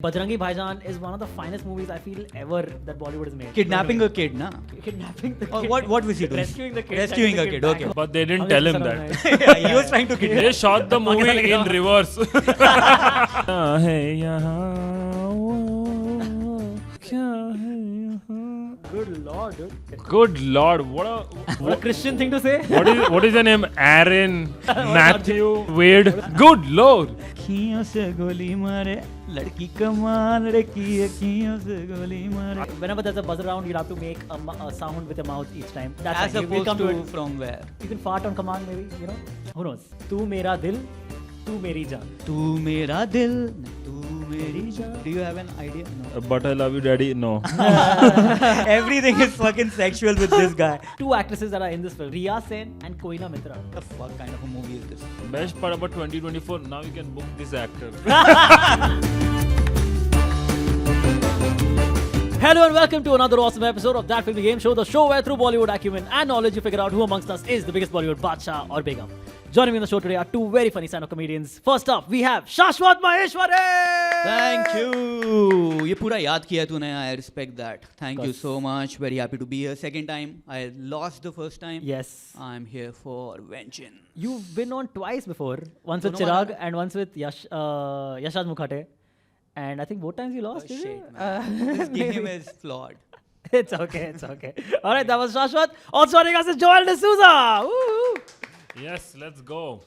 Bajrangi Bhaijaan is one of the finest movies I feel ever that Bollywood has made. Kidnapping a kid, na? Kidnapping the Or kid. what was he doing? Rescuing the kid. Rescuing sending a the kid, okay. back. But they didn't Hungry tell him son of that. mine. Yeah, he was trying to kidnap. They shot the movie in reverse. Good lord, dude. Good lord, what What a Christian thing to say. what is your name? Aaron, Matthew, Wade. Good lord. अखियों से गोली मारे लड़की कमाल लड़की अखियों से गोली मारे. Whenever there's a buzz around, you'll have to make a sound with your mouth each time. That's As fine. We'll come opposed to to it. from where? You can fart on command, maybe. You know, who knows? तू मेरा दिल, तू मेरी जान. तू मेरा दिल, तू मेरी जान. Do you have an idea? No. But I love you, daddy. No. Everything is fucking sexual with this guy. Two actresses that are in this film, Riya Sen and Koina Mitra. What the fuck kind of a movie is this? Best part about 2024, now you can book this actor. Hello and welcome to another awesome episode of That Filmy Game Show, the show where through Bollywood acumen and knowledge you figure out who amongst us is the biggest Bollywood Badshah or Begum. Joining me on the show today are two very funny stand-up comedians. First up, we have Shashwat Maheshwari! Thank you. ये पूरा याद किया तूने. I respect that. Thank you Course. so much. Very happy to be here. Second time. I lost the first time. Yes. I'm here for vengeance. You've been on twice before. Once with दोनों Chirag bar- and once with Yashaj Mukhate. And I think both times you Oh, lost, is shit, it? man. This game maybe. is flawed. It's okay, it's okay. Alright, that was Shashwat. Also joining us is Joel D'Souza. Woo! Yes, let's go.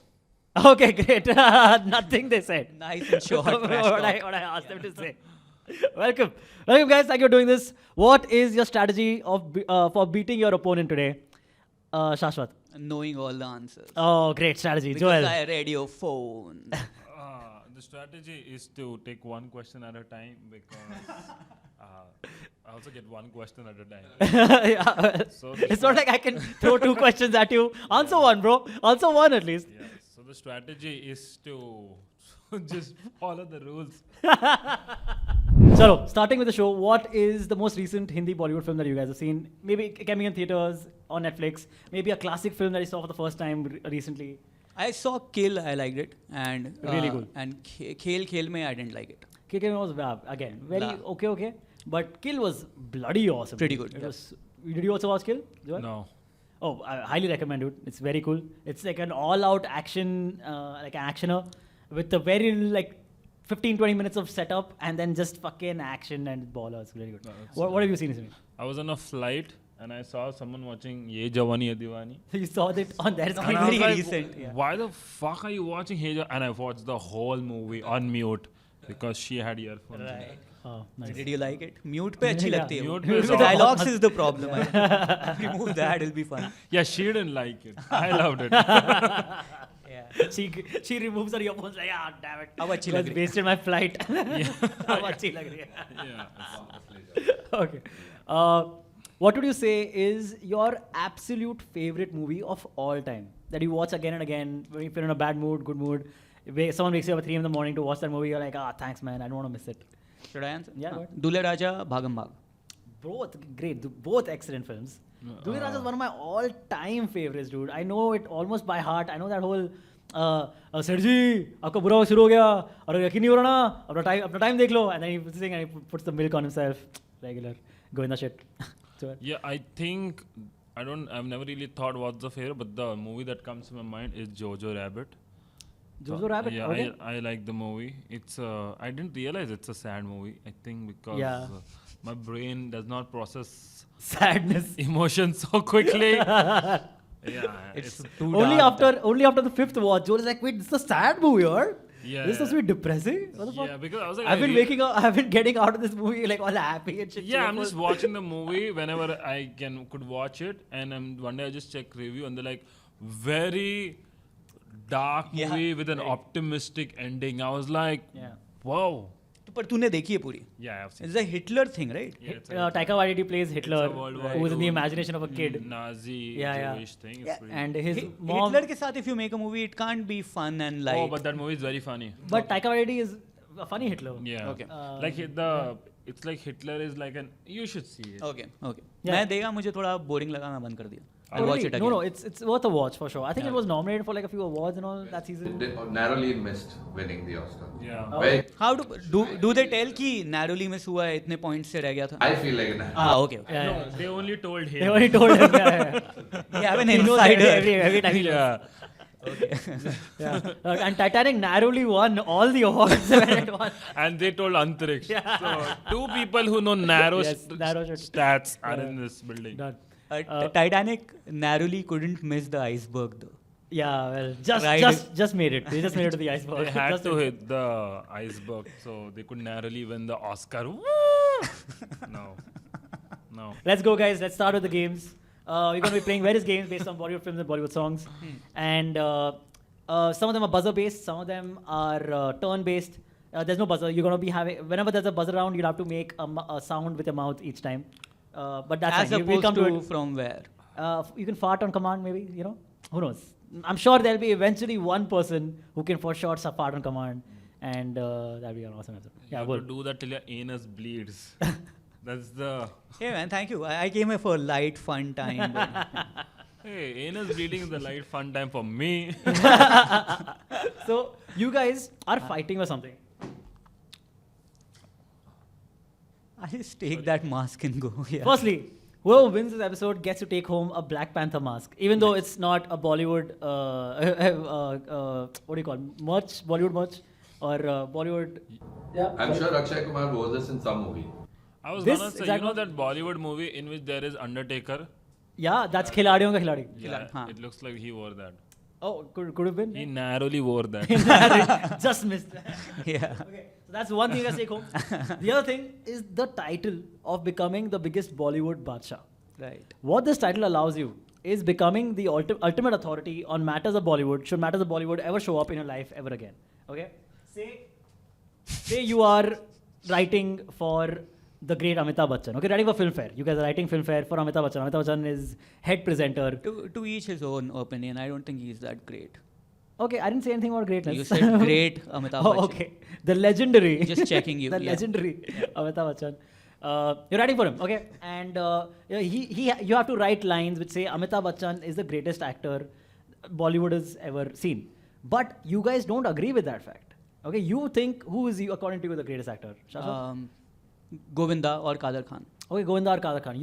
Okay, great. Nothing they said. Nice and short. trash what talk. I asked them to say. Welcome. Welcome, guys. Thank you for doing this. What is your strategy for beating your opponent today? Shashwat. Knowing all the answers. Oh, great strategy. Because Joel. I read your phone. The strategy is to take one question at a time because I also get one question at a time. Yeah. So It's not like I can throw two questions at you. Answer one, bro. Answer one at least. Yeah, so the strategy is to just follow the rules. So, starting with the show, what is the most recent Hindi Bollywood film that you guys have seen? Maybe it can be in theaters, on Netflix. Maybe a classic film that you saw for the first time recently. I saw Kill, I liked it. And Really good. And Khel Mein, I didn't like it. KK was again very Blah. okay, but Kill was bloody awesome. Pretty good, It yeah. was. Did you also watch Kill? Joel? No. Oh, I highly recommend it. It's very cool. It's like an all-out action, like an actioner, with a very like 15-20 minutes of setup and then just fucking action and baller. It's very good. No, it's What have you seen recently? I was on a flight and I saw someone watching Ye Jawani Hai Diwani. You saw it on their And screen. I was very like, recent, yeah. Why the fuck are you watching Hey Ja-" And I watched the whole movie on mute because she had earphones. in. Right. Oh, nice. Did you like it? Mute पे अच्छी Yeah. लगती है. Mute वो. पे Dialogues is the problem. Remove that, it'll be fun. Yeah, she didn't like it. I loved it. Yeah. She removes her earphones like, ah, damn it. अब अच्छी You लग guys रही है. wasted my flight. अब अच्छी लग रही है. Yeah. Okay. What would you say is your absolute favorite movie of all time that you watch again and again? If you're in a bad mood, good mood, someone wakes you up at 3 in the morning to watch that movie, you're like, thanks, man, I don't want to miss it. Should I answer? Yeah, हाँ. go ahead. दूल्हे राजा भागम भाग. Both great, both excellent films. Duli Raja is one of my all-time favorites, dude. I know it almost by heart. I know that whole sir ji आपका बुरा वक्त शुरू हो गया और यकीन नहीं हो रहा ना अपना टाइम देख लो and then he sings and he puts the milk on himself. Regular goinda shit. So, Yeah, I think I've never really thought what's the favorite, but the movie that comes to my mind is Jojo Rabbit. Jojo Rabbit. Yeah, Okay. I like the movie. It's I didn't realize it's a sad movie. I think because Yeah. my brain does not process Sadness. emotions so quickly. Yeah, It's too Only dark. after the fifth watch, Joel is like, wait, this is a sad movie, or? Yeah, This is supposed to be depressing? What the fuck? yeah, because I was like, I've been waking up, I've been getting out of this movie like all happy and shit. Yeah, I'm cheerful. just watching the movie whenever I could watch it, and one day I just check review, and they're like, very dark Yeah, movie with an optimistic ending. I was like, Yeah. wow. पर तूने देखी है पूरी. Yeah, I've seen. It's a Hitler thing, right? Yeah, it's Taika Waititi plays Hitler, a World War who is in the II imagination of a kid. Nazi Yeah, yeah. Jewish thing. It's Yeah, pretty- And his mom. Hitler के साथ if you make a movie, it can't be fun and light. Oh, but that movie is very funny. But Taika Waititi is a funny Hitler. Yeah. Okay. Like it's like Hitler is like an. You should see it. Okay, okay. Yeah. मैं देखा मुझे थोड़ा boring लगा मैं बंद कर दिया. I'll watch it again. No, it's worth a watch for sure. I think it was nominated for like a few awards and all that season. They narrowly missed winning the Oscar. Yeah. Very, How do they tell कि narrowly miss हुआ है इतने points से रह गया था? I feel like an Okay. Yeah, No, they only told him. They only told him. Yeah. We have an He knows insider. every time he Yeah. yeah. And Titanic narrowly won all the awards when it won. And they told Antariksh. So two people who know narrow, Yes, narrow shit. stats are in this building. Done. Titanic narrowly couldn't miss the iceberg though. Yeah, well, Right. just made it. They just made it to the iceberg. They had Just to made it. hit the iceberg, so they could narrowly win the Oscar. Woo! No. No. Let's go, guys. Let's start with the games. We're going to be playing various games based on Bollywood films and Bollywood songs. And some of them are buzzer-based. Some of them are turn-based. There's no buzzer. You're going to be having... Whenever there's a buzzer round, you'll have to make a sound with your mouth each time. But that's As fine. We'll opposed come to it. from where? You can fart on command, maybe, you know? Who knows? I'm sure there'll be eventually one person who can for sure fart on command. And that'll be an awesome episode. You Yeah, have well. to do that till your anus bleeds. That's the... Hey man, thank you. I came here for a light, fun time. but- Hey, anus bleeding is the light fun time for me. So, you guys are fighting or something. I just take that mask and go. Yeah. Firstly, whoever wins this episode gets to take home a Black Panther mask, even though it's not a Bollywood, what do you call it? Merch, Bollywood merch, or Bollywood. Yeah. I'm sure Akshay Kumar wore this in some movie. I was This gonna say, you exact know one- that Bollywood movie in which there is Undertaker? Yeah, that's Khiladiyon ka Khiladi. Yeah, Huh. it looks like he wore that. Oh, could have been. He narrowly wore that. Just missed. Yeah. Okay, so that's one thing you guys take home. The other thing is the title of becoming the biggest Bollywood Badshah. Right. What this title allows you is becoming the ultimate authority on matters of Bollywood, should matters of Bollywood ever show up in your life ever again. Okay? Say you are writing for the great Amitabh Bachchan. Okay, writing for Filmfare. You guys are writing Filmfare for Amitabh Bachchan. Amitabh Bachchan is head presenter. To each his own opinion. I don't think he's that great. Okay, I didn't say anything about greatness. You said great Amitabh Bachchan. Oh, okay. The legendary. Just checking you, the yeah. legendary Amitabh Bachchan. You're writing for him, okay? And you have to write lines which say Amitabh Bachchan is the greatest actor Bollywood has ever seen. But you guys don't agree with that fact. Okay, you think who is you according to you the greatest actor? Shashwat? Govinda or Kader Khan. Okay, Govinda or Kader Khan.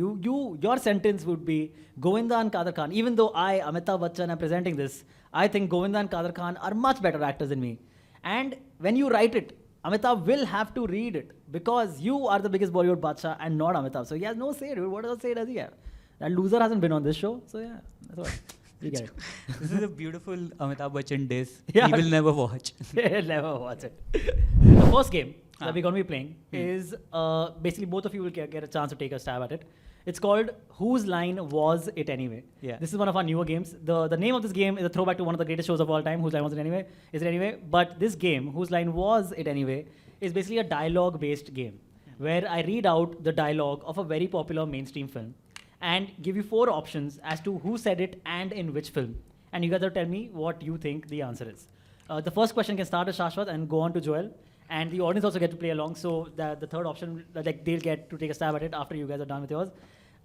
Your sentence would be Govinda and Kader Khan. Even though I, Amitabh Bachchan, am presenting this, I think Govinda and Kader Khan are much better actors than me. And when you write it, Amitabh will have to read it because you are the biggest Bollywood Badshah and not Amitabh. So he has no say, dude. What other say does he have? That loser hasn't been on this show. So yeah, that's what. You get This is a beautiful Amitabh Bachchan diss. Yeah. He will never watch. it. Never watch it. The first game that we're going to be playing is basically both of you will get a chance to take a stab at it. It's called Whose Line Was It Anyway? Yeah. This is one of our newer games. The name of this game is a throwback to one of the greatest shows of all time, Whose Line Was It Anyway? Is it anyway? But this game, Whose Line Was It Anyway, is basically a dialogue-based game where I read out the dialogue of a very popular mainstream film and give you 4 options as to who said it and in which film. And you guys have to tell me what you think the answer is. The first question can start with Shashwat and go on to Joel. And the audience also get to play along, so the third option, like they'll get to take a stab at it after you guys are done with yours.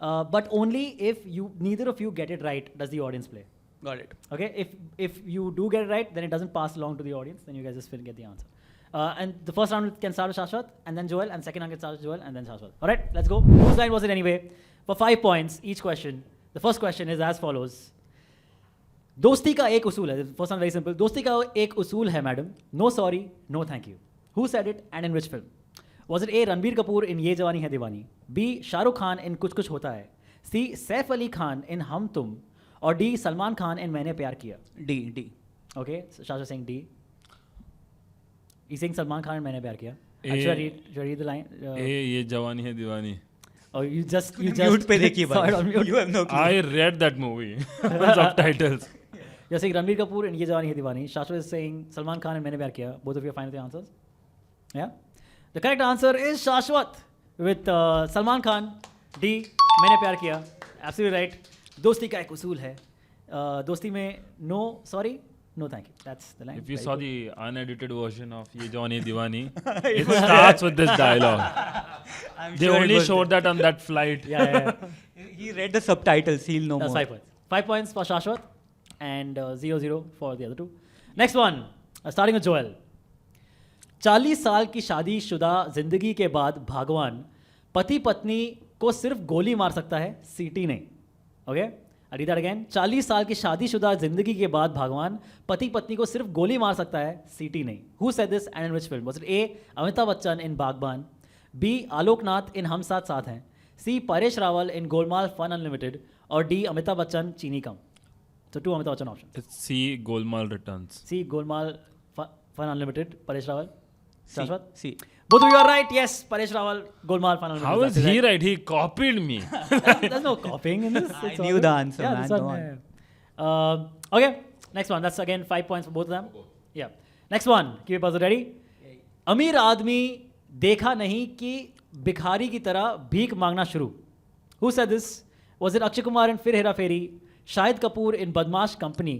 But only if neither of you get it right does the audience play. Got it. Okay, if you do get it right, then it doesn't pass along to the audience. Then you guys just will get the answer. And the first round can start with Shashwat, and then Joel, and second round can start with Joel, and then Shashwat. All right, let's go. Whose line was it anyway? For 5 points each question. The first question is as follows. दोस्ती का एक उसूल है. First one very simple. दोस्ती का एक उसूल है, madam. No sorry, no thank you. Who said it and in which film? Was it A. Ranbir Kapoor in Ye Jawani Hai Diwani? B. Shah Rukh Khan in Kuch Kuch Hota Hai? C. Saif Ali Khan in Hum Tum? Or D. Salman Khan in Maine Pyar Kiya? D. Okay, so Shasha saying D. He's saying Salman Khan in Maine Pyar Kiya. A. Should I read the line? Ye Jawani Hai Diwani. Oh, you just Mute पे देखिए saw it on भाई. mute. You have no clue. I read that movie. Subtitles. You're saying Ranbir Kapoor in Ye Jawani Hai Diwani. Shashwat is saying Salman Khan in Maine Pyar Kiya. Both of you are fine with the answers? Yeah? The correct answer is Shashwat with Salman Khan. D. Maine Pyar Kiya. Absolutely right. दोस्ती का एक उसूल है. दोस्ती में no sorry, no thank you. That's the line. If you Very saw good. the unedited version of Ye Jawani Hai Diwani, it starts with this dialogue. I'm They sure it only was showed that on that flight. Yeah. He read the subtitles. He'll know That's more. 5 points. 5 points for Shashwat and 0-0 for the other two. Next one, starting with Joel. 40 साल की शादीशुदा जिंदगी के बाद भगवान पति पत्नी को सिर्फ गोली मार सकता है, सीटी नहीं. Okay, I read that again. 40 साल की शादीशुदा जिंदगी के बाद भगवान पति पत्नी को सिर्फ गोली मार सकता है, सीटी नहीं. Who said this and in which film? Was it A. Amitabh Bachchan in बागबान, B. आलोकनाथ in हम साथ साथ हैं, C. Paresh Rawal in Golmaal fun unlimited, और D. Amitabh Bachchan Cheeni Kum. So 2 Amitabh Bachchan options. It's C. Golmaal Returns. C. Golmaal fun unlimited, Paresh Rawal. Shashwat? See. Both of you are right. Yes, Paresh Rawal, Golmaal Fun Unlimited. How is That's he right? right? He copied me. There's no copying in this. I It's knew all the good. answer, Yeah, man. this one, Come on. yeah. Okay, next one. That's again 5 points for both of them. Yeah. Next one. Keep your buzzer ready. अमीर आदमी देखा नहीं कि भिखारी की तरह भीख मांगना शुरू. Who said this? Was it Akshay Kumar in Phir Hera Pheri, Shahid Kapoor in Badmaash Company,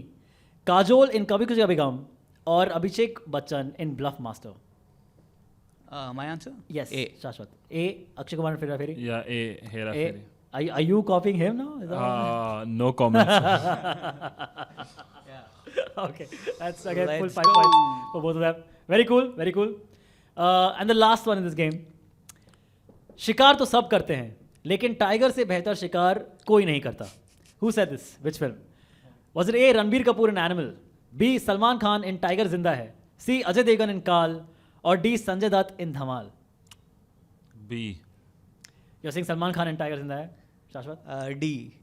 Kajol in Kabhi Kuch Kabhi Gham, और Abhishek Bachchan in Bluff Master? My answer? Yes, A. Shashwat. A. Akshay Kumar in Phir Hera Pheri. Yeah, A. Hera A. Feri. Are you copying him now? Is that No comments. okay, that's again full Let's 5 go. points for both of them. Very cool, very cool. And the last one in this game. शिकार तो सब करते हैं, लेकिन tiger से बेहतर शिकार कोई नहीं करता. Who said this? Which film? Was it A. Ranbir Kapoor in Animal, B. Salman Khan in tiger जिंदा है, C. अजय देवगन in काल, और D. Sanjay Dutt in Dhamaal? B. You're saying Salman Khan in Tiger Zinda hai, Shashwat? D.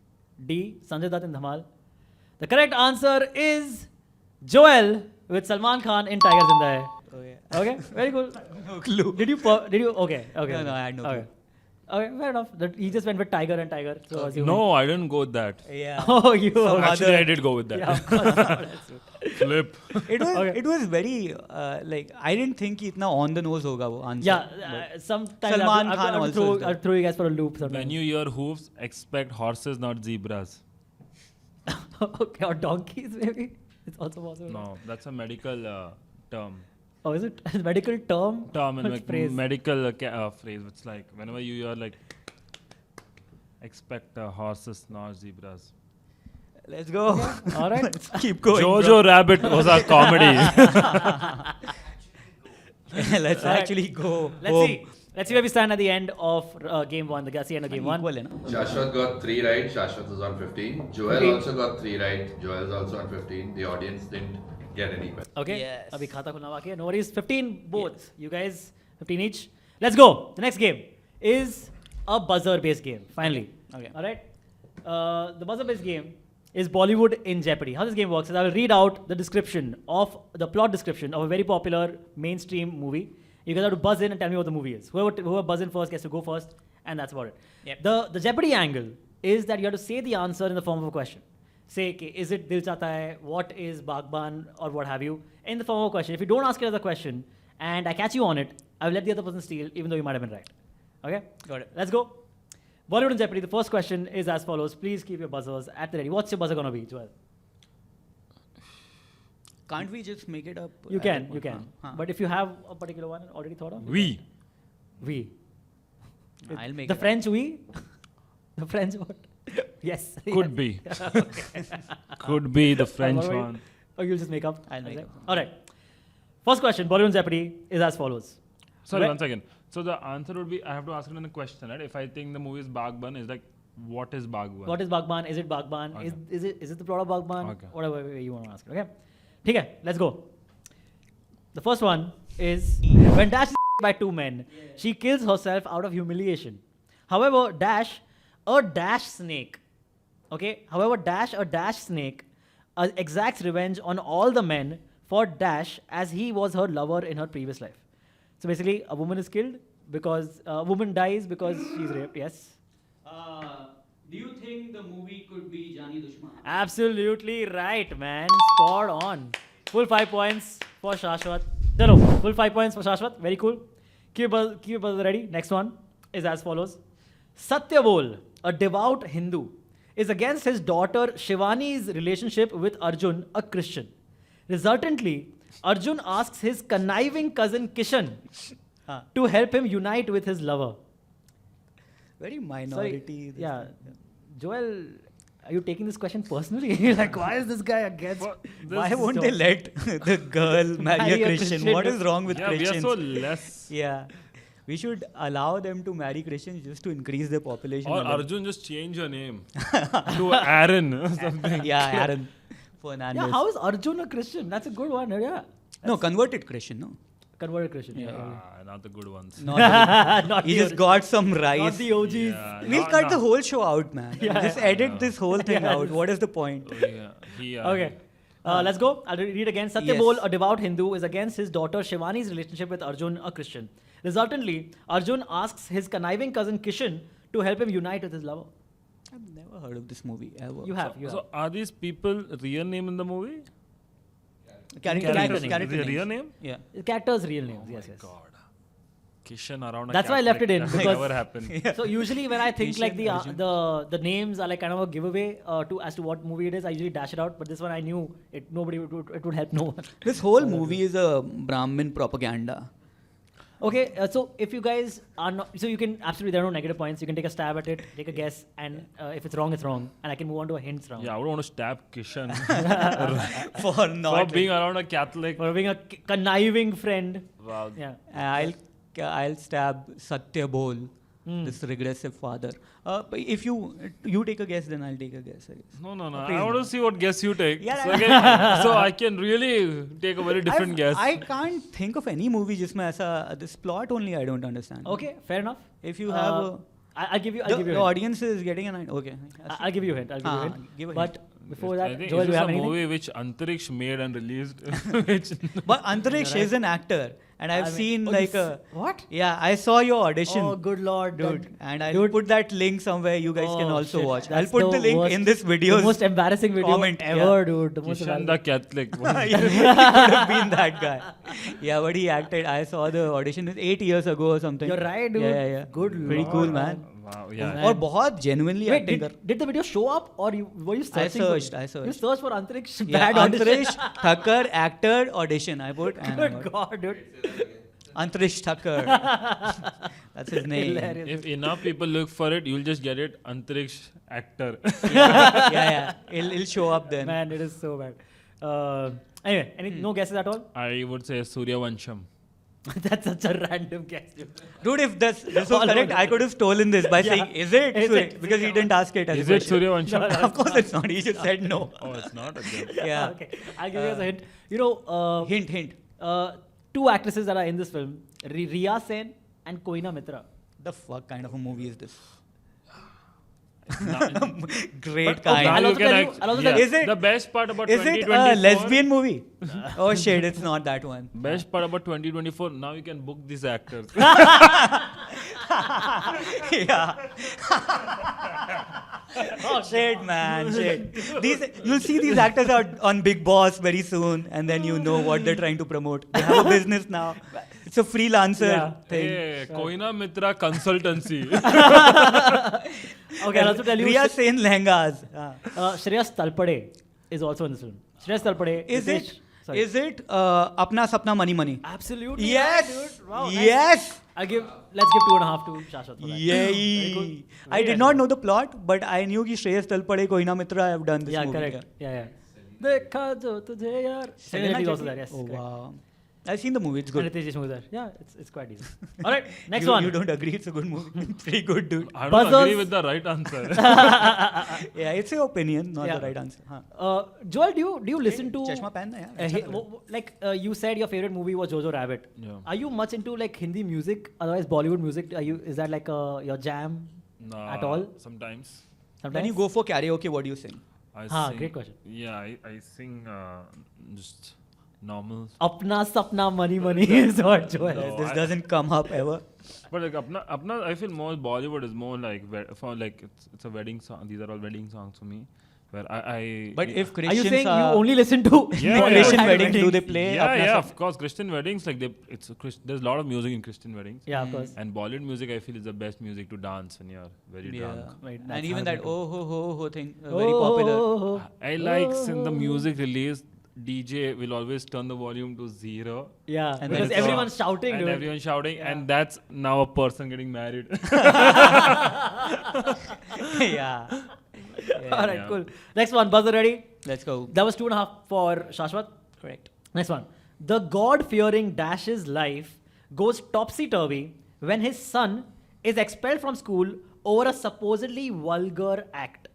D. Sanjay Dutt in Dhamal. The correct answer is Joel with Salman Khan in Tiger Zinda hai. Oh, yeah. Okay, very cool. No clue. Did you? Okay. No, I had no Okay. Okay, fair enough. He just went with Tiger and Tiger. So assuming. No, I didn't go with that. Yeah. Oh, you. Actually, I did go with that. Yeah, of course. That's true. Flip. Okay. It was very like I didn't think कि इतना on the nose होगा वो answer. Yeah, sometimes Salman I'll Khan also is I'll throw you guys for a loop sometimes. When you hear hoofs, expect horses, not zebras. Okay, or donkeys maybe. It's also possible. No, that's a medical term. Oh, is it a medical term? Term and What like phrase? medical phrase. It's like whenever you hear like expect horses, not zebras. Let's go. All right. Let's keep going. Jojo Rabbit was a comedy. Let's Alright. actually go. Let's home. see. Let's see where we stand at the end of game one. That's the end of game one. Equal है ना? Shashwat got 3 right. Shashwat is on 15. Joel 15. also got 3 right. Joel is also on 15. The audience didn't get any better. Okay. Yes. अभी खाता खुलना बाकी है. No worries. 15 both. You guys 15 each. Let's go. The next game is a buzzer-based game. Finally. Okay. All right. The buzzer-based game is Bollywood in Jeopardy. How this game works is I will read out the description of the plot description of a very popular mainstream movie. You guys have to buzz in and tell me what the movie is. Whoever buzz in first gets to go first, and that's about it. Yep. The Jeopardy angle is that you have to say the answer in the form of a question. Say, okay, is it Dil Chahta Hai? What is Bagban? Or what have you? In the form of a question. If you don't ask it as a question, and I catch you on it, I will let the other person steal, even though you might have been right. Okay? Got it. Let's go. Bollywood in Jeopardy. The first question is as follows. Please keep your buzzers at the ready. What's your buzzer gonna be, Joel? Can't we just make it up? You at can, that you point? can. Huh. But if you have a particular one already thought of, We. we. I'll make The it French we? The French what? Yes. Could be. Could be the French Or one. Or you'll just make up? I'll make Okay. up. All right. First question, Bollywood in Jeopardy is as follows. Sorry, Where- one second. So the answer would be I have to ask it in a question, right? If I think the movie is Bagban, is like what is Bagban? What is Bagban? Is it Bagban? Okay. Is it the plot of Bagban? Okay. Whatever way you want to ask it. Okay. Okay, let's go. The first one is when Dash is by two men, she kills herself out of humiliation. However, Dash, a Dash snake, okay. However, Dash, a Dash snake, exacts revenge on all the men for Dash as he was her lover in her previous life. So basically, a woman is killed because a woman dies because she's raped. Yes. Do you think the movie could be Jani Dushman? Absolutely right, man. Spot on. Full 5 points for Shashwat. Chalo, full 5 points for Shashwat. Very cool. Keep your buzzer ready. Next one is as follows. Satyabol, a devout Hindu, is against his daughter Shivani's relationship with Arjun, a Christian. Resultantly, Arjun asks his conniving cousin Kishan to help him unite with his lover. Very Sorry, minority. this yeah. thing. Joel, Are you taking this question personally? Like, why is this guy against? Why won't they let the girl marry a Christian? What is wrong with Yeah, we are Christians? so less. Yeah. We should allow them to marry Christians just to increase their population. Or a little. Arjun, just change your name to Aaron or something. Yeah, Aaron. Fernandez. Yeah, how is Arjun a Christian? That's a good one. Yeah. No, converted Christian, no? Converted Christian. Ah, not the good ones. Not the- Not he the just OGs. got some Not rice. the OGs. Yeah, We'll no, cut no. the whole show out, man. Just edit this whole thing Yeah. out. What is the point? Oh, yeah. Okay. Let's go. I'll read again. Yes. Satyabol, a devout Hindu, is against his daughter Shivani's relationship with Arjun, a Christian. Resultantly, Arjun asks his conniving cousin Kishan to help him unite with his lover. I've never heard of this movie ever. You have. So are these people real name in the movie? Character Character names. name. Character The names. real name? Yeah. The character's real names. Yes, yes. God. Kishan around a That's why I left it in, That will because- never happen. So usually when I think like Kishan, Arjun. the names are like kind of a giveaway to as to what movie it is, I usually dash it out. But this one I knew it would help no one. This whole movie is a Brahmin propaganda. Okay, so if you guys are not, so you can absolutely, there are no negative points. You can take a stab at it, take a guess, and if it's wrong, it's wrong, and I can move on to a hints round. Yeah, I would want to stab Kishan For for not. being around a Catholic. For being a conniving friend. Wow. Yeah. I'll stab Satya Bol, this regressive father. But if you take a guess, then I'll take a guess. I guess. No. Please I want to see what guess you take. Yeah, so I can really take a very different guess. I can't think of any movie जिसमें ऐसा this plot only I don't understand. Okay, fair enough. If you have I'll give you. I'll the, give you. the a hint. audience is getting an idea. Okay. I'll give you a hint. I'll give you a hint. give a But before I that, think Joel, is do you this have a anything? movie which Antariksh made and released? which But Antariksh is an actor, and I've seen like a what? yeah. I saw your audition. Oh, good lord, Dude, that- and I'll dude. put that link somewhere. You guys can Oh, also shit. watch. That's I'll put the link worst- in this video. The most embarrassing video comment, ever, yeah. dude. The most Kishan the embarrassing. Catholic. Yeah, he could have been that guy. Yeah, but he acted. I saw the audition 8 years ago or something. You're right, dude. Yeah. Good Pretty lord, cool, man. man. Wow, yeah. और बहुत genuinely Wait, acting did the video show up or were you searching? for searched, it? I You searched. searched for Antariksh yeah, bad audition. Antarish Thakkar actor audition. I put. and I Good got god, dude. Antarish Thakkar. That's his name. Hilarious. If enough people look for it, you'll just get it Antariksh actor. yeah. It'll show up then. Man, it is so bad. Anyway, no guesses at all? I would say Surya Vansham. That's such a random guess, dude. Dude, if this was All correct, over I could have stolen this by Yeah. saying, is it? Is it? Because he didn't ask it as Is a it question. Surya Vansham? Of course it's not. He just said no. Oh, it's not? Okay. Yeah. Okay, I'll give you guys a hint. You know, Hint. two actresses that are in this film, Riya Sen and Koina Mitra. The fuck kind of a movie is this? Now- Great But- kind. okay, I'll you also can tell you- act- I'll also yeah. tell you- Is it- The best part about Is it 2024. a lesbian movie? Oh shit, it's not that one. Best part about 2024, now you can book these actors. Yeah. Oh shit, man, shit. You'll see these actors out on Big Boss very soon, and then you know what they're trying to promote. They have a business now. It's a freelancer Yeah. thing. Hey, Koina Mitra Consultancy. Okay, I'll also tell you. Riya Sen Lehengas. Shreyas Talpade is also in this film. Shreyas Talpade. Is Ritesh- it? Sorry. Is it Apna Sapna Money Money? Absolutely. Yes. right, dude. Wow, nice. Yes. Let's give 2.5 to Shashwat for that. Very Yay! good. I Very did nice. not know the plot, but I knew कि Shreyas Talpade, Koina Mitra have done this Yeah, movie. correct. Yeah. Dekha jo tujhe yaar. Selena is also there. Yes. Oh correct. wow! I've seen the movie. It's good. And Ritesh Deshmukh is there. Yeah, it's quite decent. All right, next you, one. You don't agree? It's a good movie. It's pretty good, dude. I don't Buzzers. agree with the right answer. Yeah, it's your opinion, not Yeah. the right answer. Huh. Joel, do you listen to? चश्मा पहनना है यार, अच्छा लग रहा है. You said your favorite movie was Jojo Rabbit. Yeah. Are you much into like Hindi music? Otherwise, Bollywood music. Is that like your jam? Nah, At all? Sometimes. When you go for karaoke, what do you sing? I Ah, sing, great question. Yeah, I sing just normal. Apna sapna money is what Joel. No. This I- doesn't come up ever. But like Apna, I feel more Bollywood is more like for like it's a wedding song. These are all wedding songs for me. Where I But if Are Christians you saying you are only listen to Yeah, Bollywood Christian and weddings, do weddings? they play? yeah, Apna yeah, Sap- of course. Christian weddings, like there's a lot of music in Christian weddings. Yeah, of course. And Bollywood music, I feel, is the best music to dance when you're very Yeah. drunk. Right, that's And even how that they oh ho thing, very popular. Oh, I like in the music release, DJ will always turn the volume to 0. yeah, And because then it's everyone's shouting, and dude. everyone's shouting, Yeah. and that's now a person getting married. Yeah. All right, cool. Next one, buzzer ready? Let's go. That was 2.5 for Shashwat. Correct. Next one. The God-fearing Dash's life goes topsy-turvy when his son is expelled from school over a supposedly vulgar act.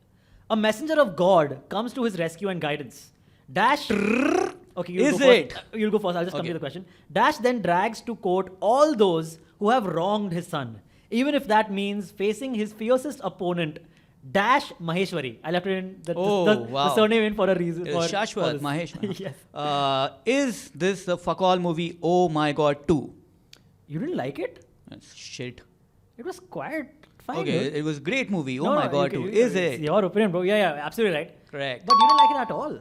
A messenger of God comes to his rescue and guidance. Dash... Okay, Is go first. it? You'll go first. I'll just come Okay. to the question. Dash then drags to court all those who have wronged his son, even if that means facing his fiercest opponent, Dash Maheshwari. I left it in the wow. surname in for a reason. For Shashwat this. Mahesh. Yes. Is this the fuck all movie Oh My God 2? You didn't like it? That's shit. It was quite fine. Okay, dude. it was great movie. Oh No, my no, God you 2. can- Is it's it? your opinion, bro? Yeah, absolutely right. Correct. But you didn't like it at all.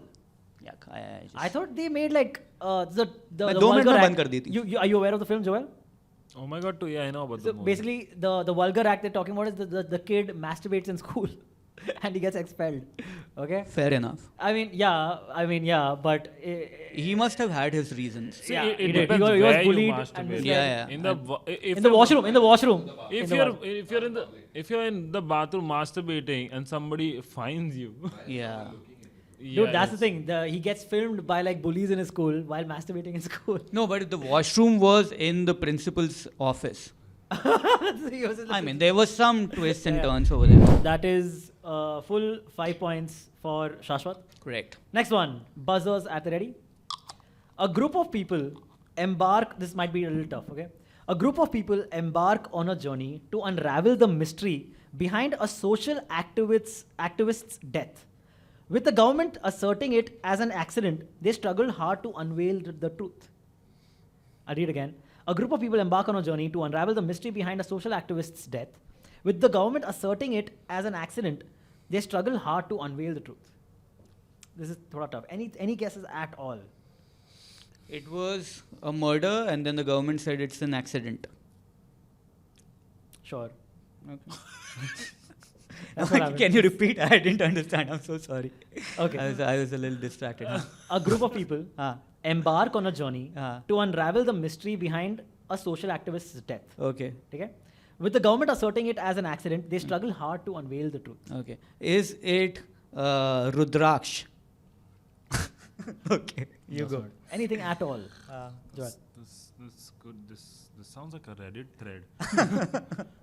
Yeah, I thought they made like the मैं the 2 minute vulgar में act- बंद कर दी थी. Are you aware of the film, Joel? Oh my God, too. Yeah, I know about So the movie. basically, the vulgar act they're talking about is the kid masturbates in school, and he gets expelled. Okay. Fair enough. I mean, yeah, but He must have had his reasons. See, yeah, it he did. depends He was where you bullied masturbate. and Yeah. In the wa- if in the you're- washroom. In the washroom. If you're in the bathroom masturbating and somebody finds you, Yeah. Dude, that's the thing. He gets filmed by like bullies in his school while masturbating in school. No, but the washroom was in the principal's office. He was in the I mean, there was some twists and Yeah. turns over there. That is full 5 points for Shashwat. Correct. Next one, buzzers at the ready. A group of people embark, this might be a little tough, okay? A group of people embark on a journey to unravel the mystery behind a social activist's death. With the government asserting it as an accident, they struggle hard to unveil the truth. I'll read again. A group of people embark on a journey to unravel the mystery behind a social activist's death. With the government asserting it as an accident, they struggle hard to unveil the truth. This is thoda tough. Any guesses at all? It was a murder, and then the government said it's an accident. Sure. Okay. That's what happened. Can you repeat? I didn't understand. I'm so sorry. Okay. I was a little distracted. A group of people Ah, embark on a journey Ah. to unravel the mystery behind a social activist's death. okay. Okay? With the government asserting it as an accident, they struggle hard to unveil the truth. Okay. Is it Rudraksh? Okay. You No, go. sir. Anything at all. Joel. This good. This sounds like a Reddit thread.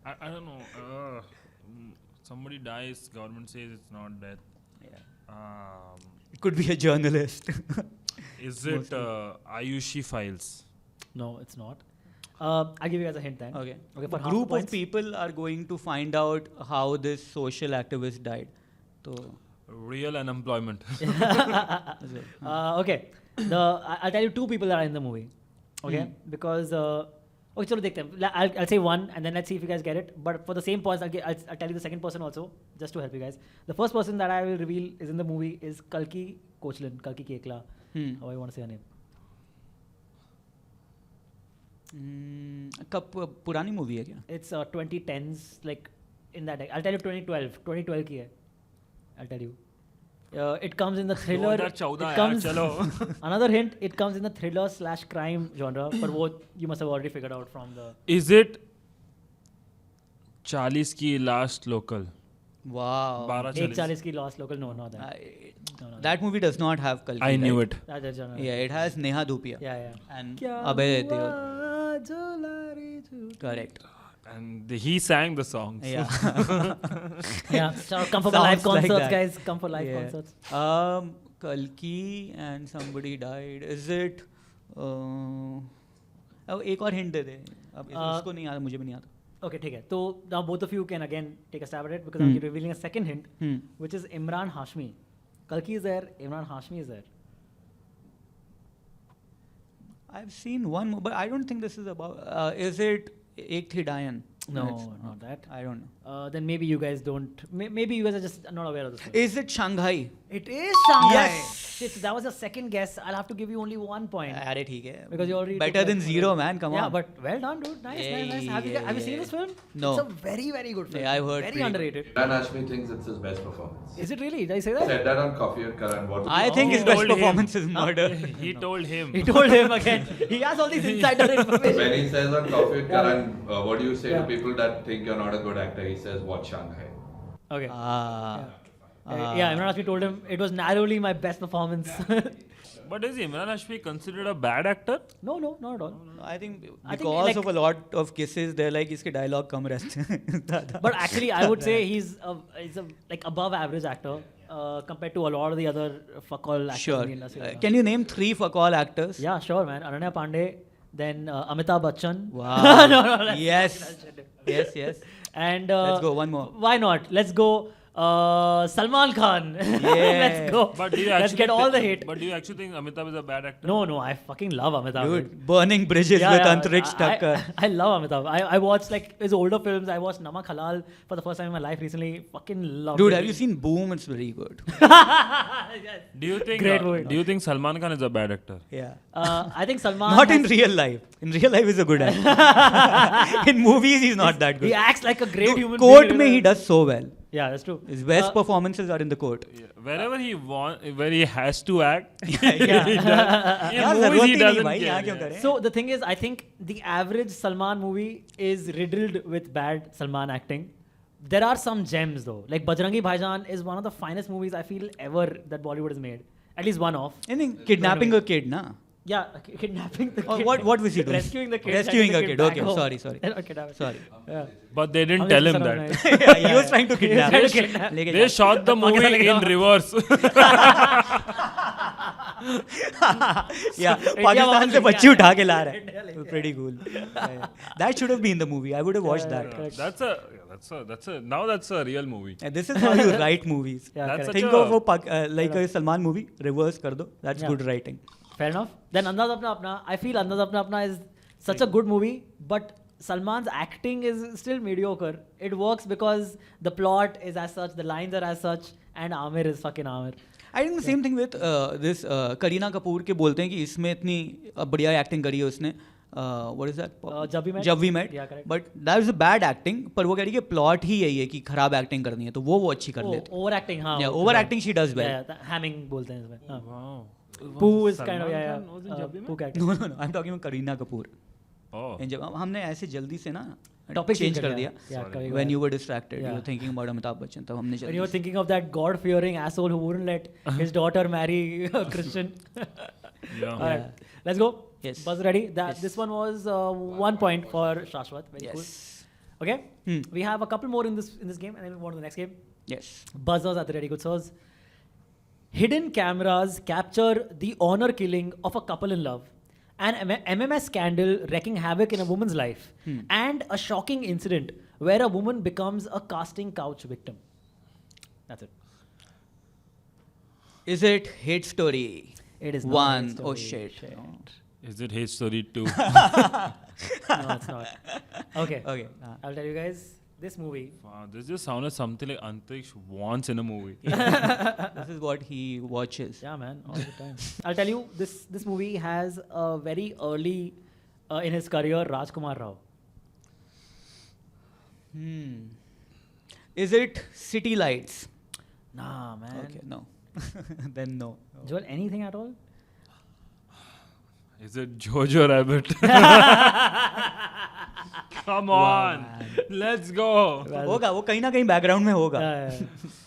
I don't know. Somebody dies. Government says it's not death. It could be a journalist. Is it Ayushi Files? No, it's not. I'll give you guys a hint then. Okay. Okay, A for half group the of points. people are going to find out how this social activist died. So, Real unemployment. Okay. I'll tell you two people that are in the movie. Okay? Because okay, chalo dekhte hain. I'll say one and then let's see if you guys get it. But for the same points, I'll tell you the second person also, just to help you guys. The first person that I will reveal is in the movie is Kalki Koechlin, Kalki Koechla. How I want to say her name. कब पुरानी movie है क्या? It's 2010s, like in that. I'll tell you 2012 की है. I'll tell you. It comes in the thriller. 2014 it यार, comes, चलो. Another hint, it comes in the thriller/crime genre. But what you must have already figured out from the. Is it 40 की last local? Wow. 12 Ek 40. 40 की Lost Local. No, not that. No. That movie does not have Kalki. I knew right? it. That's genre. Yeah, it has Neha Dhupia. Yeah. And क्या Abhay हुआ Deol. जो लारी झूठी. Correct. And he sang the songs. Yeah. Yeah. So come for the live Sounds like concerts, that. guys. Come for live Yeah. concerts. Kalki and somebody died. Is it? अब एक और hint दे दे. अब उसको नहीं आता, मुझे भी नहीं आता. Okay, ठीक है. So now both of you can again take a stab at it because I'm revealing a second hint, which is Imran Hashmi. Kalki is there. Imran Hashmi is there. I've seen one more, but I don't think this is about. Is it Ek Thi Dayan? No, It's not that. I don't know. Then maybe you guys don't. Maybe you guys are just not aware of this. Film. Is it Shanghai? It is Shanghai. Yes. Shit, so that was a second guess. I'll have to give you only 1 point. अरे ठीक है. Because you already better took than that zero, one. man. Come yeah, on. but well done, dude. Nice. Have you seen this film? No. It's a very, very good film. Yeah, I've heard Very pretty underrated. Dan Ashmi thinks it's his best performance. Is it really? Did I say He that? said that on Coffee and Karan. What? I think He his best told him. performance is Murder. He told him. He told him again. He has all these insider information. When he says on Coffee and Karan, what do you say Yeah. to people that think you're not a good actor? He says, watch Shanghai. Okay. Ah. Yeah, Imran Hashmi told him it was narrowly my best performance. But is Imran Hashmi considered a bad actor? No, not at all. I think I think, because like- of a lot of kisses, they're like, इसके dialogue कम रहते हैं. But actually, I would say he's a like above average actor compared to a lot of the other fuck all actors Sure. in the industry. right now. Can you name 3 fuck all actors? Yeah, sure, man. Ananya Pandey, then Amitabh Bachchan. Wow. No, Yes. Yes. And Let's go, one more. Why not? Let's go. Salman Khan. Let's go. But do you Let's actually get all the hate. But do you actually think Amitabh is a bad actor? No, I fucking love Amitabh. Dude, burning bridges with Antariksh Thakkar. I love Amitabh. I watched like his older films. I watched Namak Halal for the first time in my life recently. Fucking love Dude, it. have you seen Boom? It's very good. Yes. Do you think Great movie. Do you think Salman Khan is a bad actor? Yeah. I think Salman. Not in has- real life. In real life, he's a good actor. In movies, he's not that good. He acts like a great Dude, human court being. mein he does so well. Yeah, that's true. His best performances are in the court. Yeah. Wherever he where he has to act, Yeah. he does. In यार, movies, जरूरत he ही नहीं doesn't भाई, care. यहाँ क्यों yeah. करें? So the thing is, I think the average Salman movie is riddled with bad Salman acting. There are some gems though. Like Bajrangi Bhaijaan is one of the finest movies I feel ever that Bollywood has made. At least one of. I think kidnapping a kid, na? Yeah, kidnapping the Or kid. what was he doing? Rescuing the kid. Rescuing sending a the kid. back Okay, home. sorry. Not kidnapping. Sorry. Yeah. But they didn't How tell many him son of that. nice? He was trying to kidnap. Trying to kidnap. लेके They जा. shot the movie Pakistan in reverse. Yeah, Pakistan से बच्ची उठा के ला रहा है. Pretty cool. Yeah. That should have been the movie. I would have watched that. correct. That's a real movie. And this is how you write movies. Yeah, That's correct. such Think a- of like a Salman movie, reverse कर दो. That's Yeah. good writing. Fair enough. Then Andaz Apna Apna. I feel Andaz Apna Apna is such a good movie, but Salman's acting is still mediocre. It works because the plot is as such, the lines are as such, and Amir is fucking Amir. I think the same thing with this Kareena Kapoor के बोलते हैं कि इसमें इतनी बढ़िया acting करी है उसने. What is that? Jab we met? Jab we met. Yeah, correct. But that is a bad acting. पर वो कह रही है कि प्लॉट ही यही है कि खराब एक्टिंग करनी है तो वो अच्छी कर लेती है. Overacting, हाँ. Yeah, overacting she does well. Yeah, Hamming बोलते हैं इसमें. हाँ. Wow. Pooh is Salman kind of Khan was in yeah. Jab We Met? Pooh character. No. I'm talking about Kareena Kapoor. Oh. And जब हमने ऐसे जल्दी से ना Topic change change कर कर दिया. दिया. Yeah, कभी When कभार. you were distracted, you Yeah. were thinking about Amitabh Bachchan. तब हमने When जल्दी you were से. thinking of that God-fearing asshole who wouldn't let his daughter marry a Christian. Yeah. All right, let's go. Yes. Buzz ready? Yes. This one was 1 point for Shashwat. Very Yes. cool. Okay. We have a couple more in this game, and then we move on to the next game. Yes. Buzzers at the ready, good sirs. Hidden cameras capture the honor killing of a couple in love, an MMS scandal wreaking havoc in a woman's life, and a shocking incident where a woman becomes a casting couch victim. That's it. Is it hate story? It is not One. hate Oh story. shit. No. Is it hate story 2? No, it's not. Okay. Okay. I'll tell you guys. This movie. Wow, this just sounded something like Antariksh wants in a movie. This is what he watches. Yeah, man, all the time. I'll tell you, this movie has a very early in his career Rajkumar Rao. Is it City Lights? Nah, man. Okay, no. Then no. Joel, anything at all? Is it Jojo Rabbit? Come on, let's go. होगा वो कहीं ना कहीं background में होगा.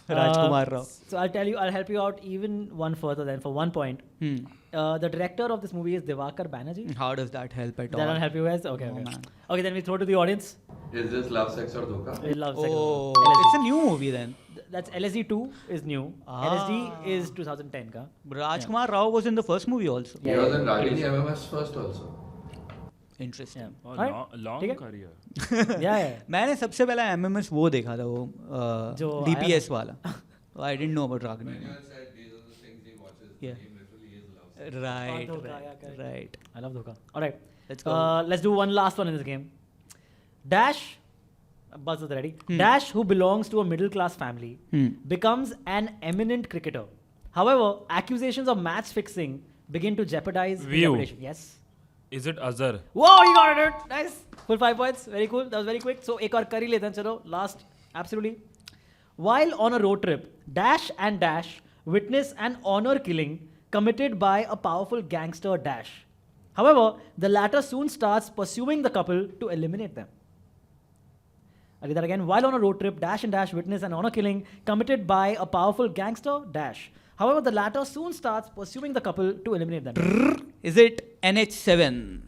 Rajkumar Rao. So I'll help you out even one further then for 1 point. The director of this movie is Divakar Banerjee. How does that help at all? That'll help you guys? Okay, No, okay. man. Okay, then we throw to the audience. Is this Love, Sex or Dhoka? We love Oh, second. it's a new movie then. That's LSD 2 is new. LSD is 2010 ka. Rajkumar Rao was in the first movie also. He was in Ragini MMS first also. Interesting. Yeah. Oh, Alright, long ठीक है? career. Yeah, yeah. मैंने सबसे पहला MMS वो देखा था वो जो DPS वाला. I didn't know about Ragini. said these are the things he watches. Yeah. He literally is Love. Right. Dhoka, yeah, correct. Right. I love Dhoka. All right. Let's go. Let's do one last one in this game. Dash, Buzz is ready. Dash, who belongs to a middle class family, becomes an eminent cricketer. However, accusations of match fixing begin to jeopardize his View. reputation. Yes. Is it Azhar? Whoa, you got it, dude. Nice. Full 5 points. Very cool. That was very quick. So, एक और कर ही लेते हैं चलो. Last, absolutely. While on a road trip, Dash and Dash witness an honor killing committed by a powerful gangster Dash. However, the latter soon starts pursuing the couple to eliminate them. I'll read that again. While on a road trip, dash and dash witness an honor killing committed by a powerful gangster, dash. However, the latter soon starts pursuing the couple to eliminate them. Is it NH7?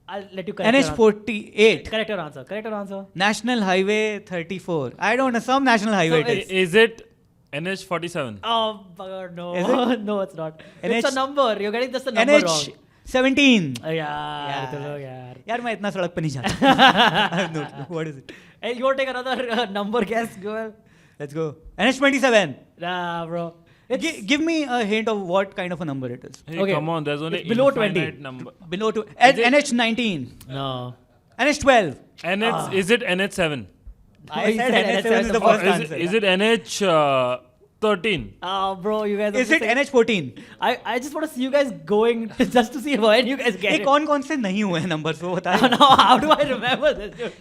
I'll let you correct your answer. NH48? Correct your answer. Correct your answer. National Highway 34. I don't know, some national highway So it is. Is it NH47? Oh, bugger, no. Is no, it's not. NH It's a number. You're getting just the number wrong. NH17. Yeah. चलो यार. यार मैं इतना सड़क पे नहीं जाता. No, what is it? Hey, you want to take another number guess, Joel? Let's go. NH27. Nah, bro. Give me a hint of what kind of a number it is. Hey, Okay. come on, there's only It's below 20. infinite number. Below to Is it- NH19. No. NH12. Is it NH7? I said said NH7 is the NH7 first answer. Is it NH13? Bro, you guys. are Is it missing- NH14? I just want to see you guys going just to see when you guys get ये it. कौन कौन से नहीं हुए हैं numbers वो बताएं. Now, how do I remember this? Dude?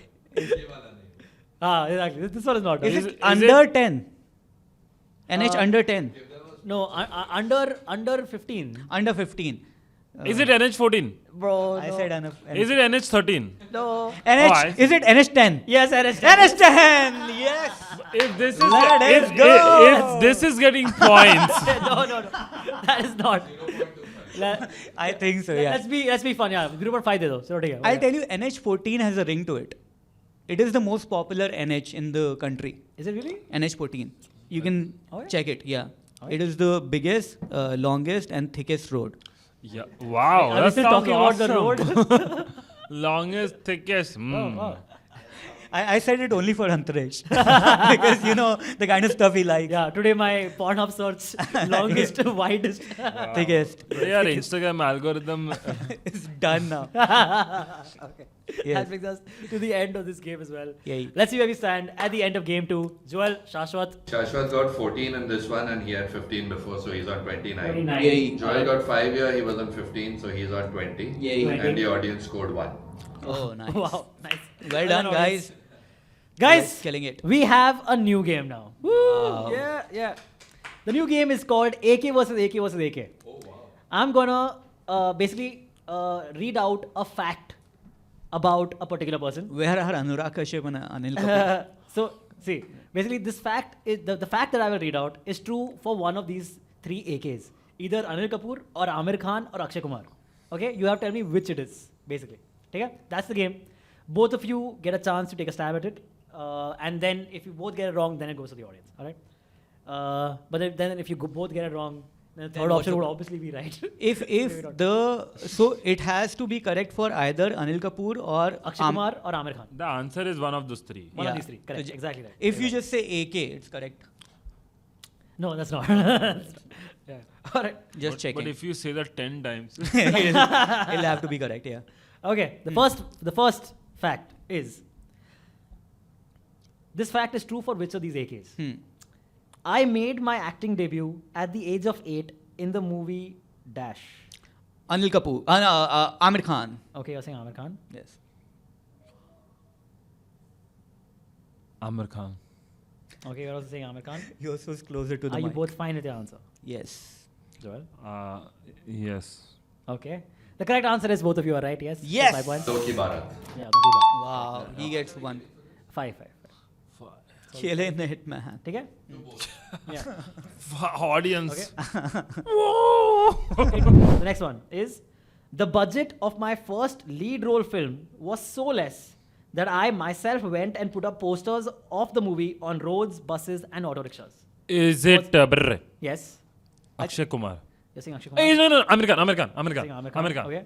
Exactly. This one is not. Is Is it it- under 10? NH under 10? No, under 15. Under 15? Is it NH14? Bro, I no. said Is it NH13? No. NH, Oh, I see. is it NH10? Yes, NH. NH10! Yes! If this is Let if, it go. if this is getting points, No. That is not. I think so, yeah. Let's be fun, yeah. 0.5 दे दो. चलो ठीक है. I'll tell you, NH14 has a ring to it. It is the most popular NH in the country. Is it really? NH14. You can Oh, yeah? check it, yeah. Oh, It is the biggest, longest, and thickest road. yeah, wow, Are we that still sounds talking about the awesome. road? Longest, thickest. Mm. Oh, I said it only for Antaresh. Because, you know, the kind of stuff he likes. yeah, today my Pornhub search longest, widest. Thickest. Yeah, Instagram algorithm. It's done now. Okay. Yes. That brings us to the end of this game as well. Yay. Let's see where we stand at the end of game 2. Joel, Shashwat. Shashwat got 14 in this one and he had 15 before, so he's on 29. 29. Yay. Joel got 5 here, he was on 15, so he's on 20. Yay. And the audience scored 1. Oh, nice. Wow, nice. Well done, guys. Guys, Killing it. we have a new game now. Woo! Wow. Yeah. The new game is called AK versus AK versus AK. Oh, wow. I'm gonna basically read out a fact about a particular person. Where are Anurag Kashyap and Anil Kapoor? So, see, basically this fact is the fact that I will read out is true for one of these 3 AKs. Either Anil Kapoor or Amir Khan or Akshay Kumar. Okay? You have to tell me which it is, basically. Okay? That's the game. Both of you get a chance to take a stab at it. And then if you both get it wrong, then it goes to the audience. Alright? But then if you both get it wrong, then the Then third what's option the- would obviously be right. So it has to be correct for either Anil Kapoor or Akshay Kumar or Amir Khan. The answer is one of those 3. One of Yeah. these 3. Correct. So Exactly right. If you Exactly. just say AK, it's correct. No, that's not. Yeah. Alright. Just checking. But if you say that 10 times, It'll have to be correct, yeah. Okay, the first fact is this fact is true for which of these AKs? I made my acting debut at the age of 8 in the movie Dash. Anil Kapoor. Amir Khan. Okay, you're saying Amir Khan. Yes. Amir Khan. Okay, you're also saying Amir Khan. You're so closer to the Are you mic. both fine with your answer? Yes. Joel? Yes. Okay. The correct answer is both of you are right, yes? Yes! 5 points. Toki Bharat. Yeah, don't be bad. Wow. He gets 1. 5. Killing it, man. ठीक है? Yeah. Audience. The next one is the budget of my first lead role film was so less that I myself went and put up posters of the movie on roads, buses, and auto rickshaws. Is it Yes. Akshay Kumar? You're saying Akshay Hey, Kumar? no, American. Saying Amir Khan. Okay.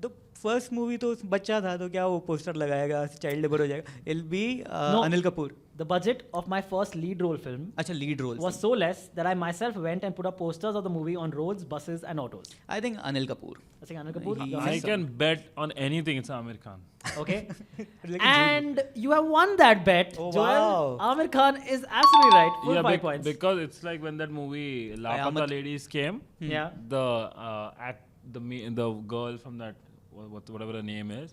The first movie तो बच्चा था तो क्या वो poster लगाएगा child labour हो जाएगा it'll be Anil Kapoor. The budget of my first lead role film अच्छा lead roles was so less that I myself went and put up posters of the movie on roads, buses, and autos. I think Anil Kapoor. You're saying Anil Kapoor? He- You're I saying- can bet on anything it's Amir Khan. Okay. Like a And you have won that bet, Oh, Joel. wow. Amir Khan is absolutely right. Full Yeah, 5 points. because it's like when that movie Lapata Ayamat. Ladies came. Yeah. The girl from that whatever her name is.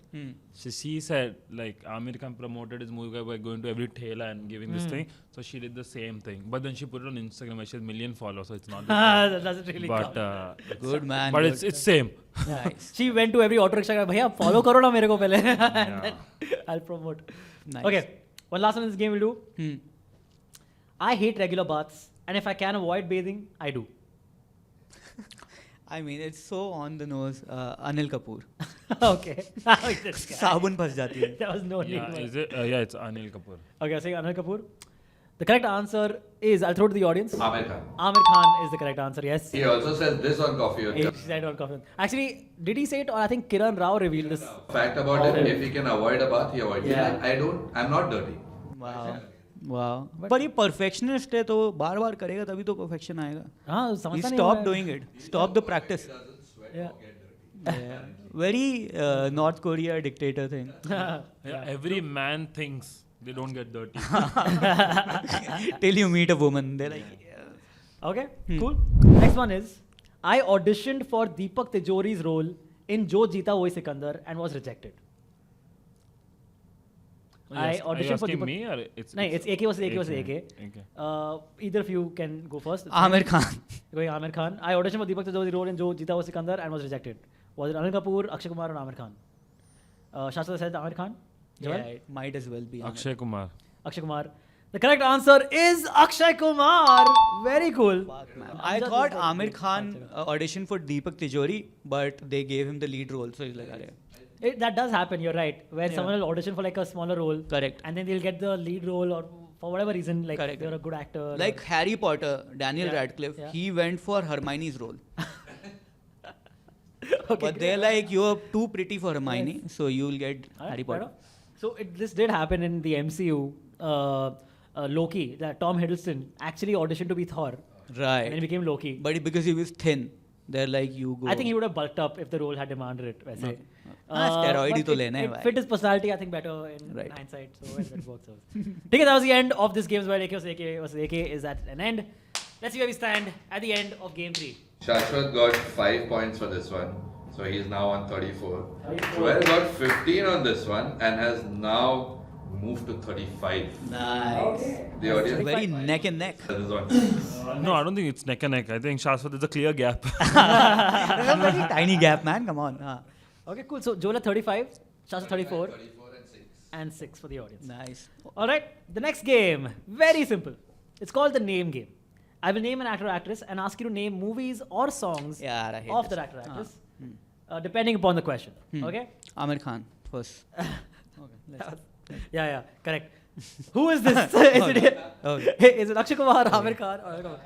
She said like Amir Khan promoted his movie by going to every tailor and giving this thing. So she did the same thing, but then she put it on Instagram and she has 1 million followers, so it's not. The same. That doesn't really But count. Good man. but good. it's same. Nice. She went to every auto rickshaw guy, भैया follow करो ना मेरे को पहले. And Yeah. then I'll promote. Nice. Okay. One last one in this game we'll do. Hmm. I hate regular baths, and if I can avoid bathing, I do. I mean, it's so on the nose. Anil Kapoor. Okay. This guy. साबुन फंस जाती है. There was no need. Yeah, for it. is it? Yeah, it's Anil Kapoor. Okay, I'm saying Anil Kapoor. The correct answer is, I'll throw it to the audience. Amir Khan. Amir Khan is the correct answer, yes. He also says this on Coffee or He Cup. said on Coffin. Actually, did he say it, or I think Kiran Rao revealed this? Fact about him, if he can avoid a bath, he avoids Yeah. it. I'm not dirty. Wow. Wow. पर ये perfectionist है तो बार बार करेगा तभी तो perfection आएगा. हाँ, He समझता नहीं stop होगा। doing it. Stop the practice. Yeah. Yeah. Very North Korea dictator thing. Yeah, every man thinks they don't get dirty. Till you meet a woman, they're like, Okay, cool. Next one is, I auditioned for Deepak Tijori's role in Jo Jeeta Wohi Sikandar and was rejected. I Are you auditioned for asking Deepak. me or it's? No, it's AK versus AK versus AK. Okay. Either of you can go first. Amir Khan. Going Amir Khan. I auditioned for Deepak Tijori's role in Jo Jeeta Wohi Sikandar and was rejected. Was it Anil Kapoor, Akshay Kumar, or Amir Khan? Shastra said Amir Khan. Joel? Yeah, it might as well be. Akshay Kumar. Akshay Kumar. The correct answer is Akshay Kumar. Very cool. I thought Amir Khan auditioned for Deepak Tijori, but they gave him the lead role, so he's like, "Arey." That does happen, you're right. Where Yeah. someone will audition for like a smaller role. Correct. And then they'll get the lead role, or for whatever reason, like Correct. they're a good actor. Like Harry Potter, Daniel Yeah, Radcliffe, yeah. he went for Hermione's role. Okay, But they're like, you're too pretty for Hermione, so you'll get Alright, Harry fair Potter. enough. So this did happen in the MCU. Loki, that Tom Hiddleston actually auditioned to be Thor, and then he Right. became Loki. But because he was thin, they're like, you go. I think he would have bulked up if the role had demanded it. वैसे. steroid he but तो लेना है it भाई. fit his personality, I think, better in Right. hindsight. So it works out. Okay, that was the end of this game as well. AK versus AK is at an end. Let's see where we stand at the end of game 3. Shashwat got 5 points for this one, so he is now on 34. Joel got 15 on this one and has now moved to 35. Nice. The audience. Very neck and neck. This one. No, I don't think it's neck and neck. I think Shashwat is a clear gap. There's a very tiny gap, man. Come on. Okay, cool. So Joel at 35, Shasha 34, 34 and 6. and 6 for the audience. Nice. All right, the next game, very simple. It's called the name game. I will name an actor or actress and ask you to name movies or songs Yeah, I hate of this. that actor or actress, depending upon the question. Okay? Amir Khan first. Yeah, correct. Who is this? Is it Akshay Kumar, Amir Khan? Or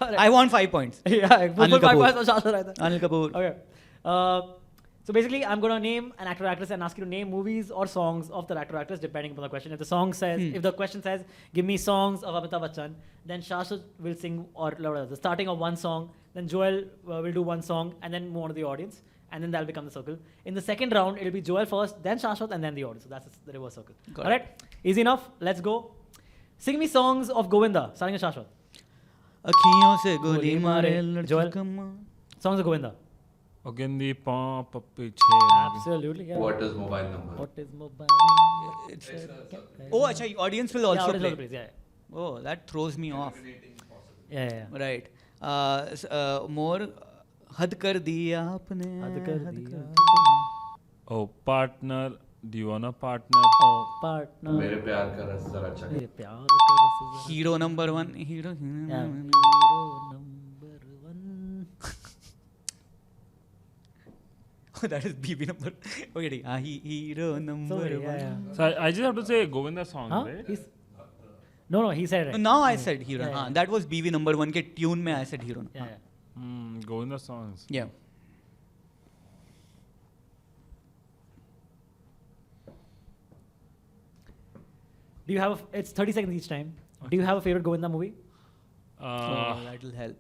All right. I want 5 points. Yeah, full Anil 5 Kapoor. points for Shasha right there. Anil Kapoor. Okay. So basically, I'm going to name an actor or actress and ask you to name movies or songs of the actor or actress depending upon the question. If the song says, if the question says, give me songs of Amitabh Bachchan, then Shasha will sing or the starting of one song. Then Joel will do one song and then move on to the audience. And then that'll become the circle. In the second round, it'll be Joel first, then Shashwat, and then the audience. So that's the reverse circle. Got All right? Easy enough. Let's go. Sing me songs of Govinda, starting with Shashwat. अखियों से गोली गोली मारे मारे, लड़की Joel. Kamma. Songs of Govinda. Ogindi pa papiche. Absolutely. Yeah. What is mobile number? What is mobile? Oh, acha, audience will also audience play. also plays, yeah. Oh, that throws me off. Yeah. Right. More हद कर दिया आपने. हद कर दिया. Oh, partner. Do you want a partner? Oh, partner. मेरे प्यार का रस जरा चख. मेरे प्यार का रस जरा- Hero number 1. Hero. Yeah. Hero number 1. Oh, that is BB number. Okay, hero number Sorry, 1. yeah. So I just have to say Govinda song, Huh? right? No, he said it. Right. Now I said hero. Yeah, yeah. That was BB number 1 के tune में I said hero. Yeah. Govinda songs. Yeah. Do you have it's 30 seconds each time. Do you have a favorite Govinda movie? That'll help.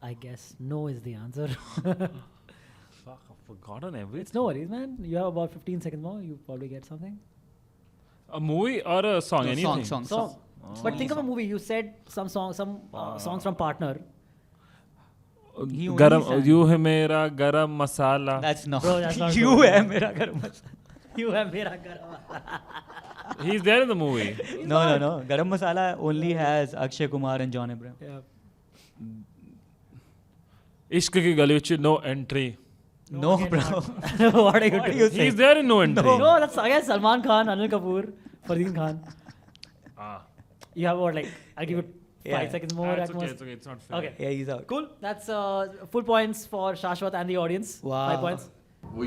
I guess no is the answer. Fuck, I've forgotten everything. It's no worries, man. You have about 15 seconds more. You probably get something. A movie or a song? No, anything? Song. But think of a movie. You said some songs from Partner. He only Garam, sang. you hai mera garam masala. That's not. Bro, that's not you good. है मेरा garam masala. You have mera garam. He's there in the movie. No. Garam masala only has Akshay Kumar and John Abraham. Yeah. Ishq ki gali vich no entry. No, again, bro. not. What are you What are doing? you He's there in No Entry. No, that's again Salman Khan, Anil Kapoor, Farzeen Khan. Ah. You have what, like, I'll give it 5 Yeah. seconds more Ah, at it's okay, most. it's okay. It's not fair. Okay. Yeah, he's out. Cool. That's full points for Shashwat and the audience. Wow. 5 points.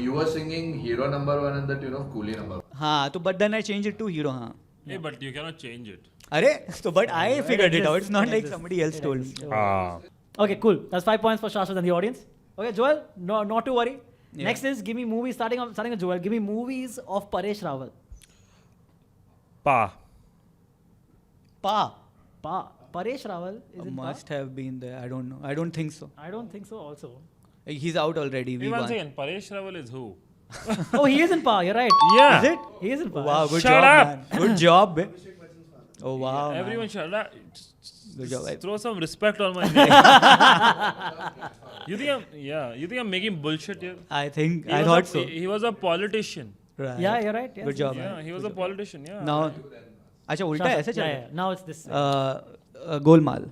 You were singing Hero number 1 and the tune of Coolie number 1. हाँ, तो but then I changed it to hero. हाँ. Hey, but you cannot change it. अरे, so but I figured it out. It's not It like exists. somebody else It told me. exists. Ah. Okay, cool. That's 5 points for Shashwat and the audience. Okay, Joel, no, not to worry. Yeah. Next is give me movies starting with Joel. Give me movies of Paresh Rawal. Pa. Pa. Paresh Rawal is in Must have been there. I don't know. I don't think so. Pa? I don't think so. Also. He's out already. We Hey, one won. second. Paresh Rawal is who? Oh, he is in Pa. You're right. Yeah. Is it? He is in Pa. Wow, good Shut job, up. man. Good job, man. Oh wow. Everyone man. shut up. Good job. Throw some respect on my name. You think I'm making bullshit here? I think He I was thought a, so. He was a politician. Right. Yeah, you're right. Yes, Good job, Yeah, man. he was a politician. Yeah. Now, अच्छा उल्टा है, ऐसे चल Yeah, रहा yeah. Now it's this. है? Golmaal.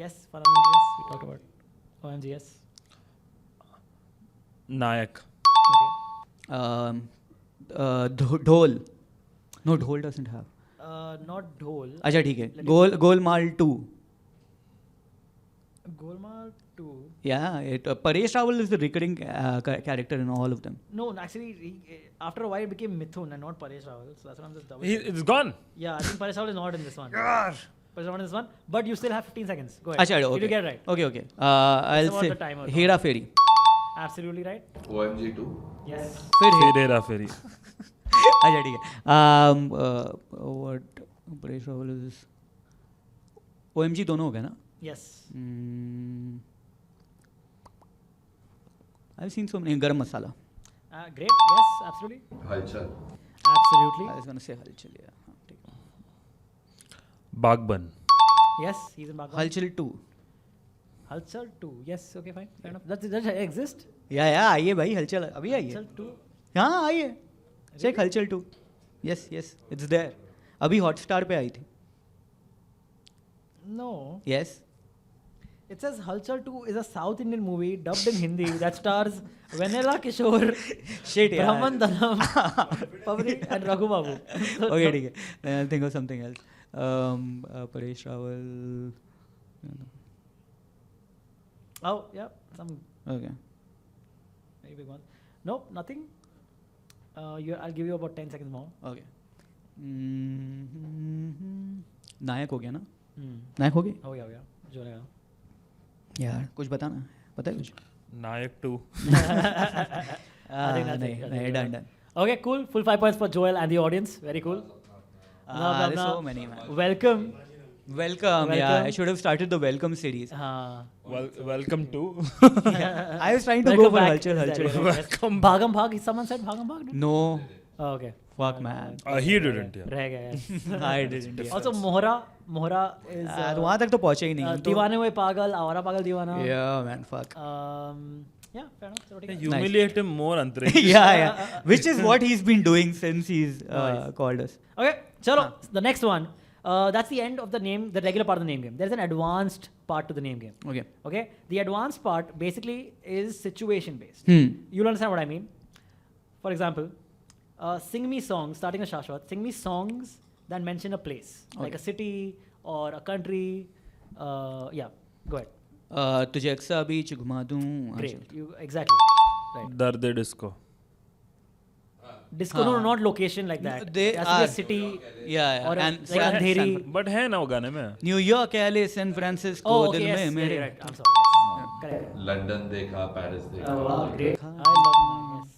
Yes, Farhan, yes. We talked about OMG, yes. Nayak. Okay. ढोल. No, ढोल doesn't have. Not Dhol. अच्छा ठीक है. Golmaal 2. Golmaal 2. Yeah, Paresh Rawal is the recurring character in all of them. No, actually, after a while it became Mithun and not Paresh Rawal. So that's what I'm just double. It's gone. Yeah, I think Paresh Rawal is not in this one. Paresh Rawal is not in this one. But you still have 15 seconds. Go ahead. अच्छा okay. Did you get it right? Okay, okay. I'll about say the timer now. Hera Pheri. Absolutely right. OMG 2. Yes. फिर Feri Feri. अच्छा ठीक है. What Paresh Rawal is? OMG दोनों हो गए ना? Yes. I've seen so many. Garam Masala. Great. Yes, absolutely. Halchal. Absolutely. I was gonna say Halchal. Yeah. हाँ, ठीक है. Bagban. Yes, he's in Bhagwan. Halchal 2. Halchal 2. Yes, okay, fine. Fair enough. Does that exist? या आइए भाई हलचल अभी आइए. Halchal 2? हाँ आइए. Check हलचल 2. Yes, yes, it's there. अभी Hotstar पे आई थी. No. Yes. It says Halchal 2 is a South Indian movie dubbed in Hindi that stars Vanilla Kishore, Shit यार. Brahman Dhanam, Pabri and Raghu Babu. Okay ठीक है. Then I'll think of something else. Paresh Rawal. Oh, yeah, some Okay. very big one. No, nothing. I'll give you about 10 seconds more. Okay. नायक हो गया ना? नायक हो गई? हो गया. जो रहेगा. यार कुछ बताना. पता है कुछ? Nayak 2. I think that's it. नहीं done. Okay, cool. Full 5 points for Joel and the audience. Very cool. There's so many, man. Welcome. Welcome. Yeah, Welcome. I should have started the welcome series. Welcome to. I was trying to go for Halchal. Welcome. Bhagam Bhag. Someone said Bhagam Bhag? No. Oh, okay. Fuck, man. He didn't. Yeah. रह गया. Yes. I didn't. Yeah. Also, Mohra is. तो वहाँ तक तो पहुँचे ही नहीं. हम तो- दीवाने हुए पागल, आवारा पागल दीवाना. Yeah, man. Fuck. Yeah, fair enough. चलो ठीक है. Humiliate him more, Antariksha. yeah. Which is what he's been doing since he's called us. Okay, chalo. The next one. That's the end of the name, the regular part of the name game. There's an advanced part to the name game. Okay. Okay, the advanced part basically is situation based. You'll understand what I mean. For example, sing me songs, starting with Shashwat, sing me songs that mention a place, like a city or a country. Yeah, go ahead. तुझे अक्सा बीच घुमा दूँ. Great, you exactly. Right. Darde Disco. Disco, no, not location like that. They it has to be are. a city. Yeah, Or and like Andheri. But है ना वो गाने में. New York, LA, San Francisco, Oh, okay, दिल yes, में yeah, मेरे. you're right. I'm sorry. Yes. Correct. London dekha, Paris dekha. Oh, wow, great. I love that. Yes.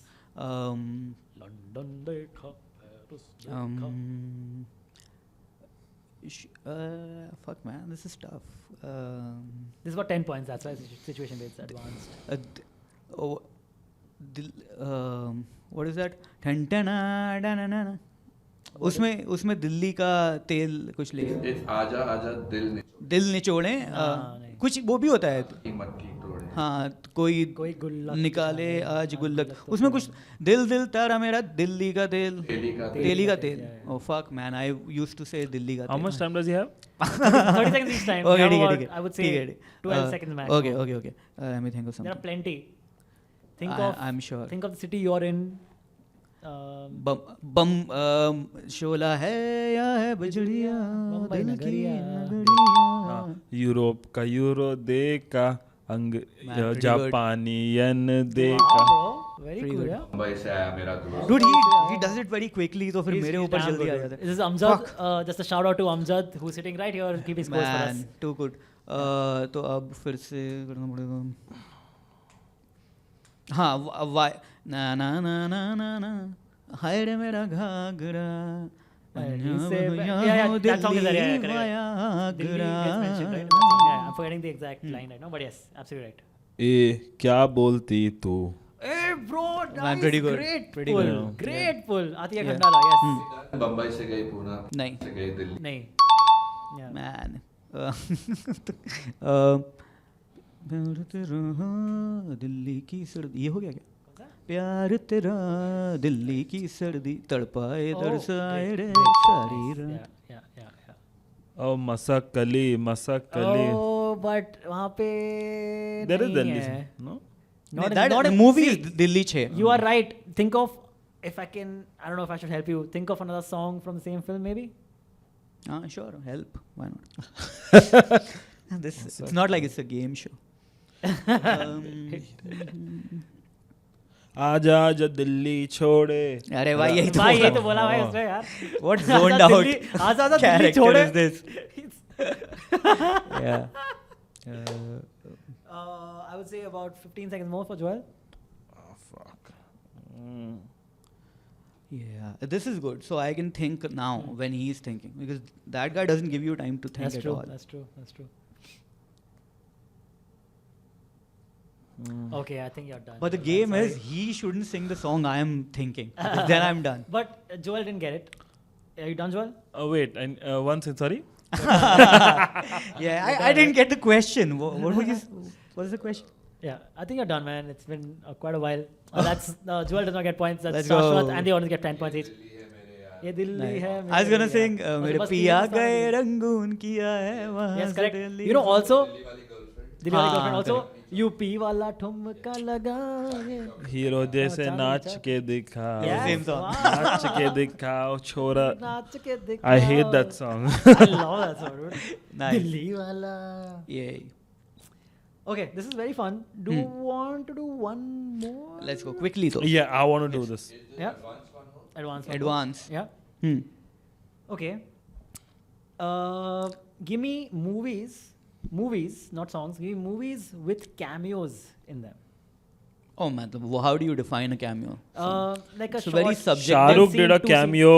London dekha, Paris dekha. Fuck man, this is tough. This got 10 points. That's why it's situation based advanced. What is that? ठन उसमें दिल्ली का तेल कुछ ले. It's आजा आजा दिल निचोड़े. नहीं. कुछ वो भी होता है. की मटकी तोड़े. हाँ कोई गुल्लक निकाले आज गुल्लक. उसमें कुछ दिल तारा मेरा दिल्ली का तेल. तेली का तेल. Oh fuck man, I used to say Delhi का तेल. How much time does he have? 30 seconds each time. Okay, We have ठीक है, about, ठीक है. I would say ठीक है. 12 seconds max. Okay. Let me think of There are something. plenty. I'm sure. Think of the city you're in. बम शोला है या है बजड़िया बम्बई दिल की नगरिया। नगरिया। यूरोप का यूरो देखा अंग pretty good. जापानियन Wow, देखा bro. Very Pretty cool, good. yeah. Mumbai से आया मेरा दोस्त. Dude, he does it very quickly, तो फिर He's- मेरे he's ऊपर damn जल्दी good, आ dude. जाता है. This is Amjad. Just a shout out to Amjad who's sitting right here keeping scores for us. Man, too good. तो अब फिर से करना पड़ेगा. हाँ, वाई ना ना ना ना ना ना हाय रे मेरा Ghaghara. That song is there, yeah, correct. Delhi gets mentioned, right? in that song. Yeah, I'm forgetting the exact line right now, but yes, absolutely right. ए क्या बोलती तू Hey, bro, Man, nice, pretty good. Great Pretty pull, good. great pull. Atiya Yeah. Khandala, yes. Bombay से गई पूना नहीं. से गई दिल्ली. नहीं. Yeah. Man. प्यार तेरा दिल्ली की सर्दी ये हो गया क्या? प्यार तेरा दिल्ली की सर्दी तड़पाए Oh, दरसाए great, रे great, सारी nice. रात. Yeah. ओ मसक कली Oh, but वहाँ पे देयर इज नहीं दिल्ली है. No Not in- That not in- movie see, is Delhi 6. You are right. Think of, if I can, I don't know if I should help you. Think of another song from the same film, maybe. Sure, help. Why not? It's not like it's a game show. आजा आजा दिल्ली छोड़े अरे भाई यही तो भाई ये बोला. तो बोला भाई उसने यार. What zoned out आजा दिल्ली character छोड़े. is this? Yeah. I would say about 15 seconds more for Joel. fuck Yeah, this is good. So I can think now when he's thinking because that guy doesn't give you time to think That's at true. all. That's true. Okay, I think you're done. But the Joel, game I'm is sorry. he shouldn't sing the song I am thinking. Because then I'm done. But Joel didn't get it. Are you done, Joel? wait one second sorry Yeah, I didn't get the question. What was the question? Yeah, I think you're done, man. It's been quite a while. That's Joel does not get points. That's Let's Shashwat go. and the audience get 10 points each. ये Delhi Nice. है I was gonna मेरे sing यार। मेरे बस पिया तीन गए songs। Rangoon किया है वहाँ Yes, से correct. दिल्ली You know से- also दिल्ली वाली गर्लफ्रेंड. दिल्ली वाली हाँ, girlfriend also correct. यूपी वाला ठुमका लगा हीरो जैसे चांद नाच नीचा। के दिखाओ Yes, Same song. wow. नाच के दिखाओ छोरा नाच के दिखाओ। I hate that song I love that song, dude. Nice. Delhi वाला। Yeah. Okay, this is very fun. Do you want to do one more? Let's go quickly though. yeah I want to do this Yeah. Advance. one. Advance. Yeah. Okay. Give me movies, not songs. Give me movies with cameos in them. Oh man, how do you define a cameo? Like a It's short. very subjective. Shahrukh scene, did a two scene. cameo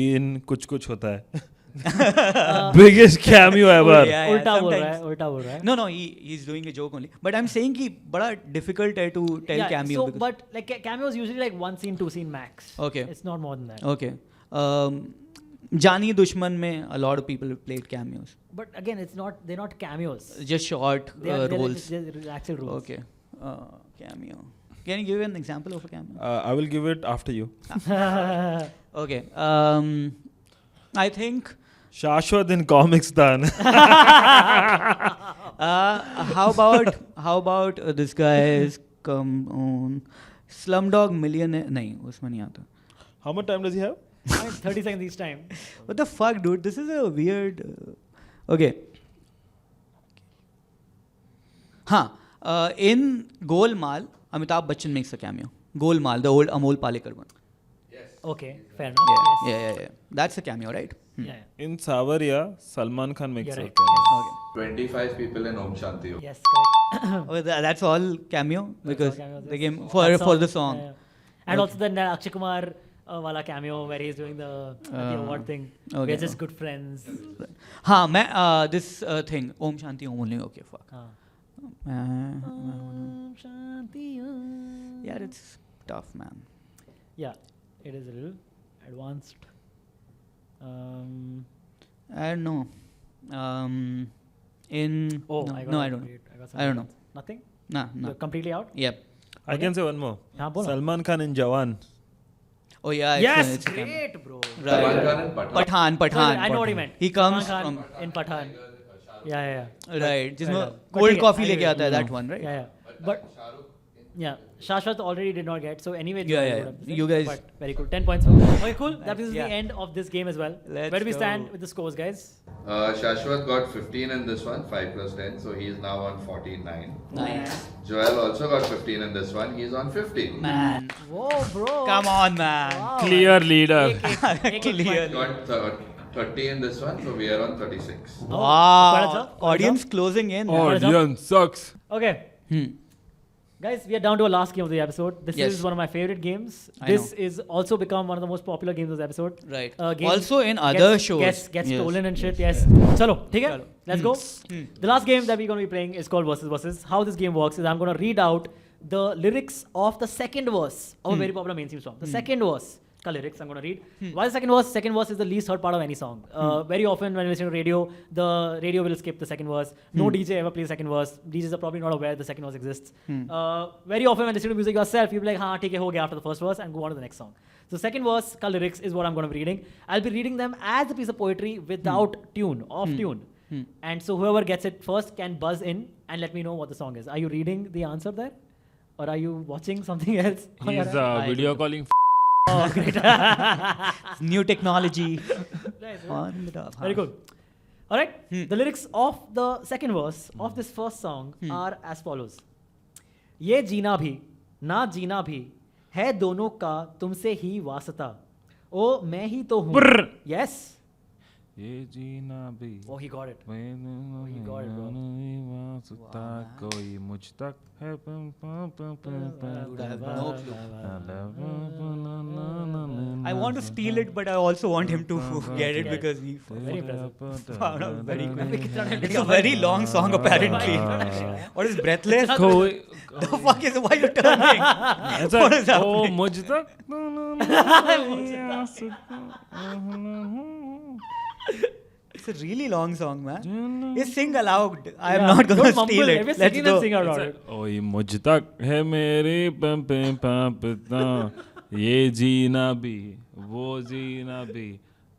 in कुछ कुछ होता है biggest cameo ever Yeah, उल्टा बोल रहा sometimes. है, उल्टा बोल रहा है. No, he's doing a joke only. But I'm saying कि बड़ा difficult है to tell Yeah, cameo. so, because- but like cameos usually like 1 scene, 2 scene max. Okay. It's not more than that. Okay. Jani Dushman में a lot of people played cameos. But again, they're not cameos. Just short They're roles. they're actual roles. Okay. Cameo. Can you give an example of a cameo? I will give it after you Okay. I think. Shashwat in comics done How about this guy's come on Slumdog Millionaire? नहीं उसमें नहीं आता. how much time does he have 30 seconds each time. What the fuck, dude? This is a weird. Okay. In Golmaal, Amitabh Bachchan makes a cameo. Golmaal, the old Amol Palekar one. Okay, fair enough. Yeah. That's a cameo, right? Yeah. in Savarya Salman Khan makes You're a right. cameo. Okay. 25 people in Om Shanti Om. Yes, correct. Oh, that's all cameo because cameos, they yes. came That for the song. yeah. And also the Akshay Kumar wala cameo where he's doing the award thing. okay. We're just good friends. This thing Om Shanti Om only. Okay, fuck. Om Shanti Om. Yeah, it's tough, man. Yeah, it is a little advanced. I don't know. In Oh, no, I got no, it. I don't know. Wait, got I don't something know. else. Nothing? Nah. You're completely out? Yep. I can say one more हाँ बोलो. Salman Khan in Jawan Oh yeah. Yes, it's a cameo. great, bro. Salman Right. Khan and Pathan. Pathan. I know what he meant. He comes Salman Khan from in Pathan. Yeah. right. जिसमें But cold ठीक है, coffee I लेके get आता है it. that one, right? Yeah. But yeah, Shashwat already did not get. So anyway, Yeah, Joel yeah, would have yeah. said, You guys- But very cool. 10 points. Okay, cool. That is Yeah. the end of this game as well. Let's Where do we stand go. with the scores, guys? Shashwat got 15 in this one, 5 plus 10, so he is now on 49. Nice. Joel also got 15 in this one, he's on 15. Man. Whoa, bro. Come on, man. Wow, Clear leader. Clear. Got 30 in this one, so we are on 36. Oh, Wow. quite a jump, quite a Audience closing in. Audience sucks. Okay. Hmm. Guys, we are down to our last game of the episode. This Yes. is one of my favorite games. I This know. is also become one of the most popular games of the episode. Right. Games Also in other shows. Gets Yes. stolen and shit. Yes. Chalo, ठीक है? Chalo. Let's go. The last game that we're going to be playing is called Versus Versus. How this game works is I'm going to read out the lyrics of the second verse of a very popular mainstream song. The second verse ka lyrics I'm going to read. Why the second verse? Second verse is the least heard part of any song. Very often when you listen to radio, the radio will skip the second verse. No DJ ever plays second verse. DJs are probably not aware the second verse exists. Very often when listening to music yourself, you'll be like, हाँ ठीक है हो गया after the first verse and go on to the next song. So second verse ka lyrics is what I'm going to be reading. I'll be reading them as a piece of poetry without tune, off tune. And so whoever gets it first can buzz in and let me know what the song is. Are you reading the answer there? Or are you watching something else? He's video calling. Oh, great. New technology. Nice, On the top. Very cool. All right. The lyrics of the second verse of this first song are as follows. ये जीना भी ना जीना भी है दोनों का तुमसे ही वास्ता ओ मैं ही तो हूँ Brr. yes ये जीना भी oh he got it he got it, bro. कोई मुझ तक है Dude, I have no clue. I want to steal it, but I also want him to get it because he very impressive found out very quick. It's It's a very long song apparently. What is breathless? कोई The fuck is why you turning? What is O happening? मुझ तक It's a really long song, man. You sing aloud. I am Yeah. not gonna Don't mumble. steal If it. you're Let's singing, then go. sing out loud. ओए मुझ तक है मेरी पता ये जीना भी वो जीना भी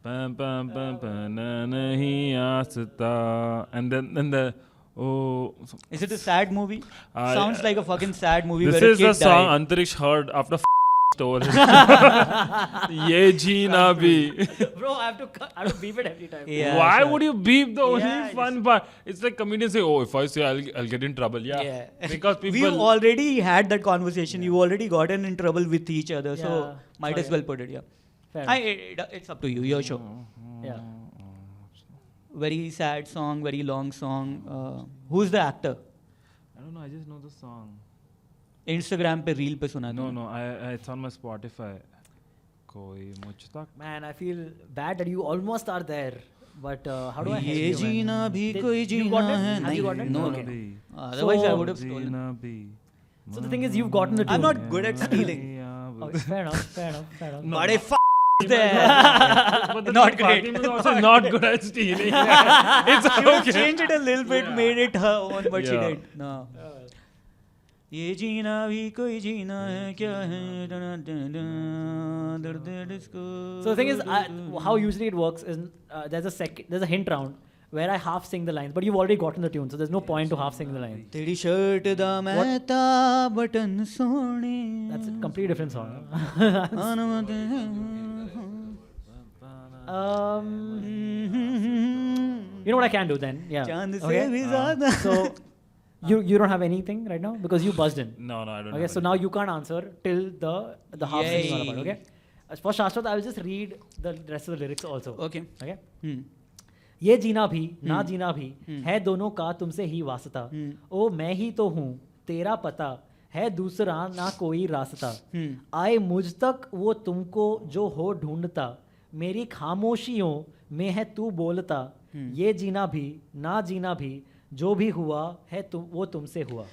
नहीं आसता and then the oh Is it a sad movie? I- Sounds like a fucking sad movie this where a is the kid song died. Antariksh heard after stole it. ये जीना भी bro I have to beep it every time Yeah, why sure. would you beep the only Yeah, fun part? It's like comedians say, oh, if I say I'll get in trouble. Yeah. Because We people. already had that conversation. You already gotten in trouble with each other, so Yeah. might So, as well put it. Yeah. Fair It's up to you. Your show. yeah Very sad song. Very long song. Who's the actor? I don't know. I just know the song. Instagram पे reel पे सुना No, था. no. It's on my Spotify. कोई मुझ तक. man I feel bad that you almost are there but how do I help ये you man? जीना भी Did- कोई you जीना got it? है. Have you got it? No, Okay. no. Otherwise, I So- would have stolen. जीना भी. so the thing is you've gotten the tune I'm not good at stealing. okay, fair enough But if there. But the Not thing, great. Fatim is also not good at stealing. It's She would okay. changed it a little bit, Yeah. made it her own, but she Yeah. did. No. ये जीना भी कोई जीना है क्या है दर्द disco. so the thing is how usually it works is there's a hint round where I half sing the lines but you've already gotten the tune so there's no point to half sing the line तेरी shirt दा महता button सोने. that's a completely different song you know what I can do then yeah चांद से okay भी ज़्यादा. so you don't have anything right now because you buzzed in No, I don't. okay have so any. now you can't answer till the half singing all about Yay. okay for Shashwat I will just read the rest of the lyrics also Okay. okay Hmm. ये जीना भी ना जीना भी है दोनों का तुमसे ही वास्ता ओ मैं ही तो हूँ तेरा पता है दूसरा ना कोई रास्ता आए मुझ तक वो तुमको जो हो ढूंढता मेरी खामोशियों में है तू बोलता ये जीना भी ना जीना भी जो भी हुआ है वो तुमसे हुआ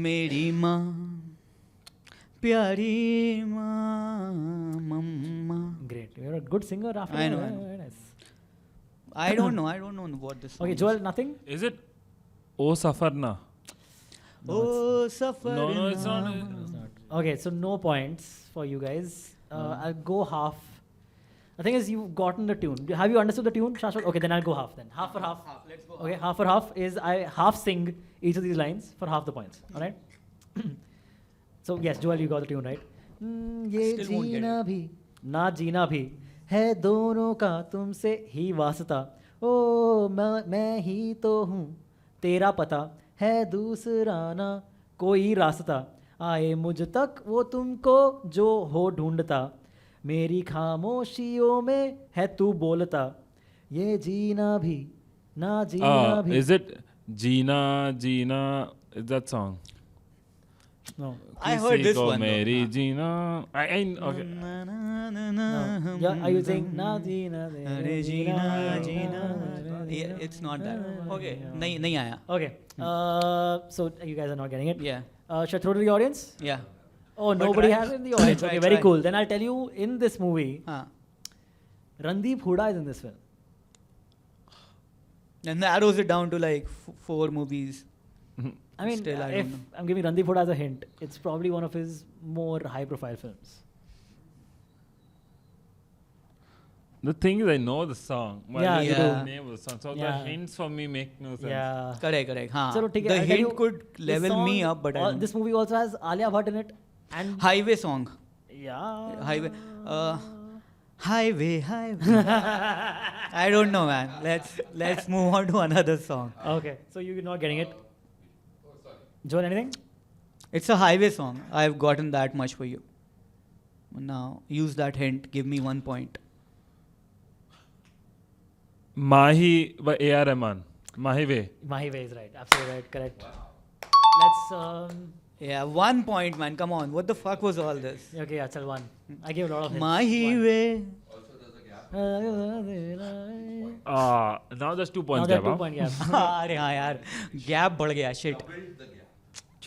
मेरी माँ प्यारी माँ मम्मा. great you're a good singer after I all. know, I know. Very nice. I don't know what this song okay is. Joel nothing Is it? Oh, Safarna. Oh, suffer. No, it's not. okay so no points for you guys I'll go half the thing is you've gotten the tune have you understood the tune Shashwat? Okay then I'll go half then half for half Let's go. okay half for half is I half sing each of these lines for half the points all right So yes, Joel, you got the tune right. ये Still won't get जीना भी ना जीना भी है दोनों का तुमसे ही वास्ता. ओ मैं ही तो हूँ तेरा पता है दूसरा ना कोई रास्ता. आए मुझ तक वो तुमको जो हो ढूंढता. मेरी खामोशियों में है तू बोलता. ये जीना भी ना जीना भी. Is it Jeena, Jeena? Is that song? No. I heard this Kisi ko one. Meri Jeena. Okay. No. Yeah, are you saying na jeena de अरे जीना जीना. Yeah, it's not that. Okay, नहीं आया. Okay. So you guys are not getting it. Yeah, Should I throw to the audience? yeah. Oh, But nobody try. has it in the audience. Try, Okay, very try. cool. Then I'll tell you, in this movie, हाँ. Randeep Hooda is in this film. And narrows it down to like 4 movies. I mean, Still, I if don't know. I'm giving Randeep Hooda as a hint, it's probably one of his more high-profile films. The thing is, I know the song. But Yeah, I you don't know do. the name of the song. So the Yeah. hints for me make no sense. Yeah. Correct. हाँ. Chalo, ठीक है, The I'll tell hint you, could this level me song- up, but I don't. this movie also has Alia Bhatt in it, and Highway song. yeah, Highway. Highway. I don't know, man. Let's move on to another song. Okay, so you're not getting it. Joel, anything? It's a highway song. I've gotten that much for you. Now use that hint. Give me 1 point. Mahi by A.R. Rahman. Mahi Way. Mahi Way is right. Absolutely right. Correct. Let's. Yeah, 1 point, man. Come on. What the fuck was all this? Okay, yeah, chal one. I gave a lot of hints. Mahi way. Now there's 2 Now points. there are gap, 2 point gap. अरे हाँ यार. Gap बढ़ गया. Shit.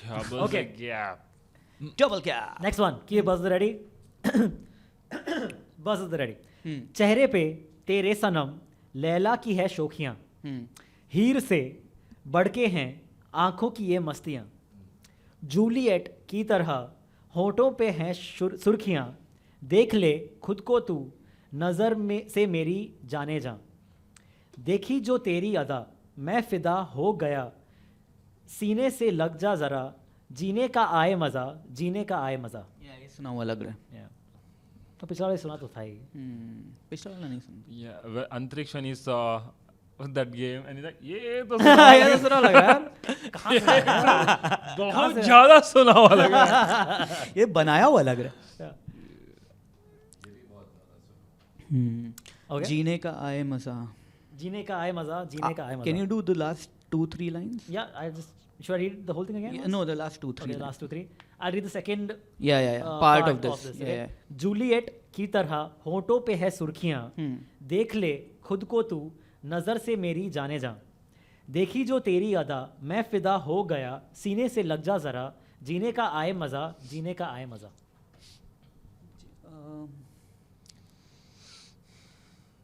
Double Okay. the gap. Double gap. Next one. Keep buzz ready. Buzz ready. Hmm. चेहरे पे तेरे सनम लैला की है शोखियाँ. हीर से बढ़ के हैं आंखों की ये मस्तियाँ. जूलियट की तरह होठों पे हैं सुर्खियाँ. देख ले खुद को तू नज़र में से मेरी जाने जा. देखी जो तेरी अदा मैं फिदा हो गया. सीने से लग जा ज़रा जीने का आए मज़ा जीने का आए मज़ा. Yeah, ये सुना हुआ लग रहा है. Yeah. तो पिछला वाला सुना तो था ही. पिछला वाला नहीं सुना. Yeah, well, Antriksh when he saw that game and he's like, ये तो ये तो सुना लग रहा है. कहाँ से आया? बहुत ज़्यादा सुना हुआ लगा. ये बनाया हुआ लग रहा है. Okay. जीने का आए मजा. जीने का आए मज़ा जीने का आए मज़ा. Can you do the last 2-3 lines? Yeah, should I read the whole thing again? Yeah, no, the last 2-3. Okay, last 2-3. I'll read the second Yeah. Part of this. okay? Yeah. Juliet की तरह होठों पे है सुर्खियाँ. देख ले खुद को तू नज़र से मेरी जाने जा. देखी जो तेरी अदा मैं फिदा हो गया. सीने से लग जा ज़रा जीने का आए मज़ा जीने का आए मज़ा.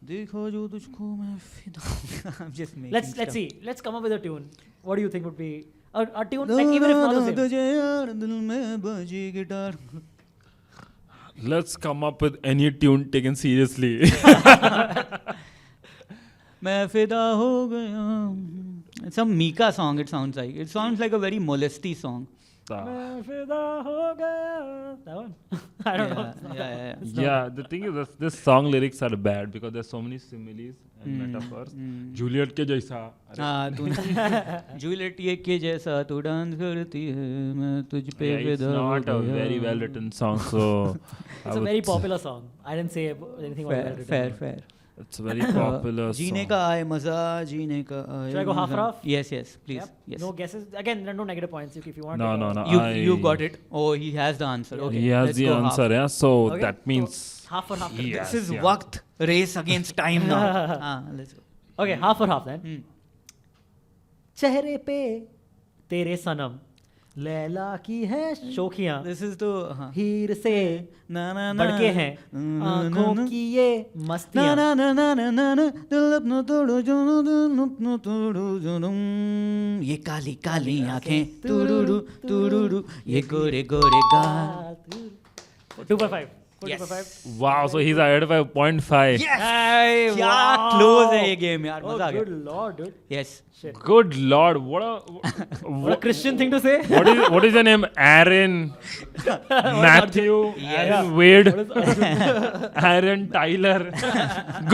देखो जो तुझको मैं फिदा. I'm just making Let's stuff. see. Let's come up with a tune. What do you think would be a tune? Like even if not the same. तुझे यार दिल में बजी guitar. Let's come up with any tune taken seriously. मैं फिदा हो गया. It's some Mika song. It sounds like. It sounds like a very molesty song. मैं फिदा हो गया. That one? I don't know. It's not that one. Yeah. It's not Yeah, the thing is this song lyrics are bad because there's so many similes and metaphors. Juliet के जैसा. हाँ तूने Juliet ये के जैसा तू डांस करती है मैं तुझ पे Yeah, it's फिदा हो not a गया. very well written song, so It's a very popular song. I didn't say anything about it. fair. it's a very popular जीने song. का आए मजा जीने का आए. Should I go half मजा. and half? Yes, please. Yep. Yes. No guesses. Again, there are no negative points. If you want. No, to no, take no. You got it. Oh, he has the answer. Okay. He has let's the go answer, half. yeah. So Okay, that means so half for half. Yes, This is yeah. waqt race against time now. Let's go. Okay, half for half then. Hmm. चेहरे पे तेरे सनम लैला की है शोखियाँ. This is the हीर से ना ना ना बढ़के हैं आँखों की ये ना मस्तियाँ. ना ना ना ना ना ना दिल अपना तोड़ो जुनून दिल अपना तोड़ो जुनून. ये काली काली आंखें तुरुरु तुरुरु ये गोरे गोरे गाल. 2 for 5. Yes. 2.5. Wow, so he's ahead by 0.5. Yes. Hey, क्या wow. close है ये game यार, Oh, मजा आ good गया. lord, dude. Yes. Shit. Good lord, what What a Christian thing to say. what is your name? Aaron, Matthew, Aaron Wade, Aaron Tyler.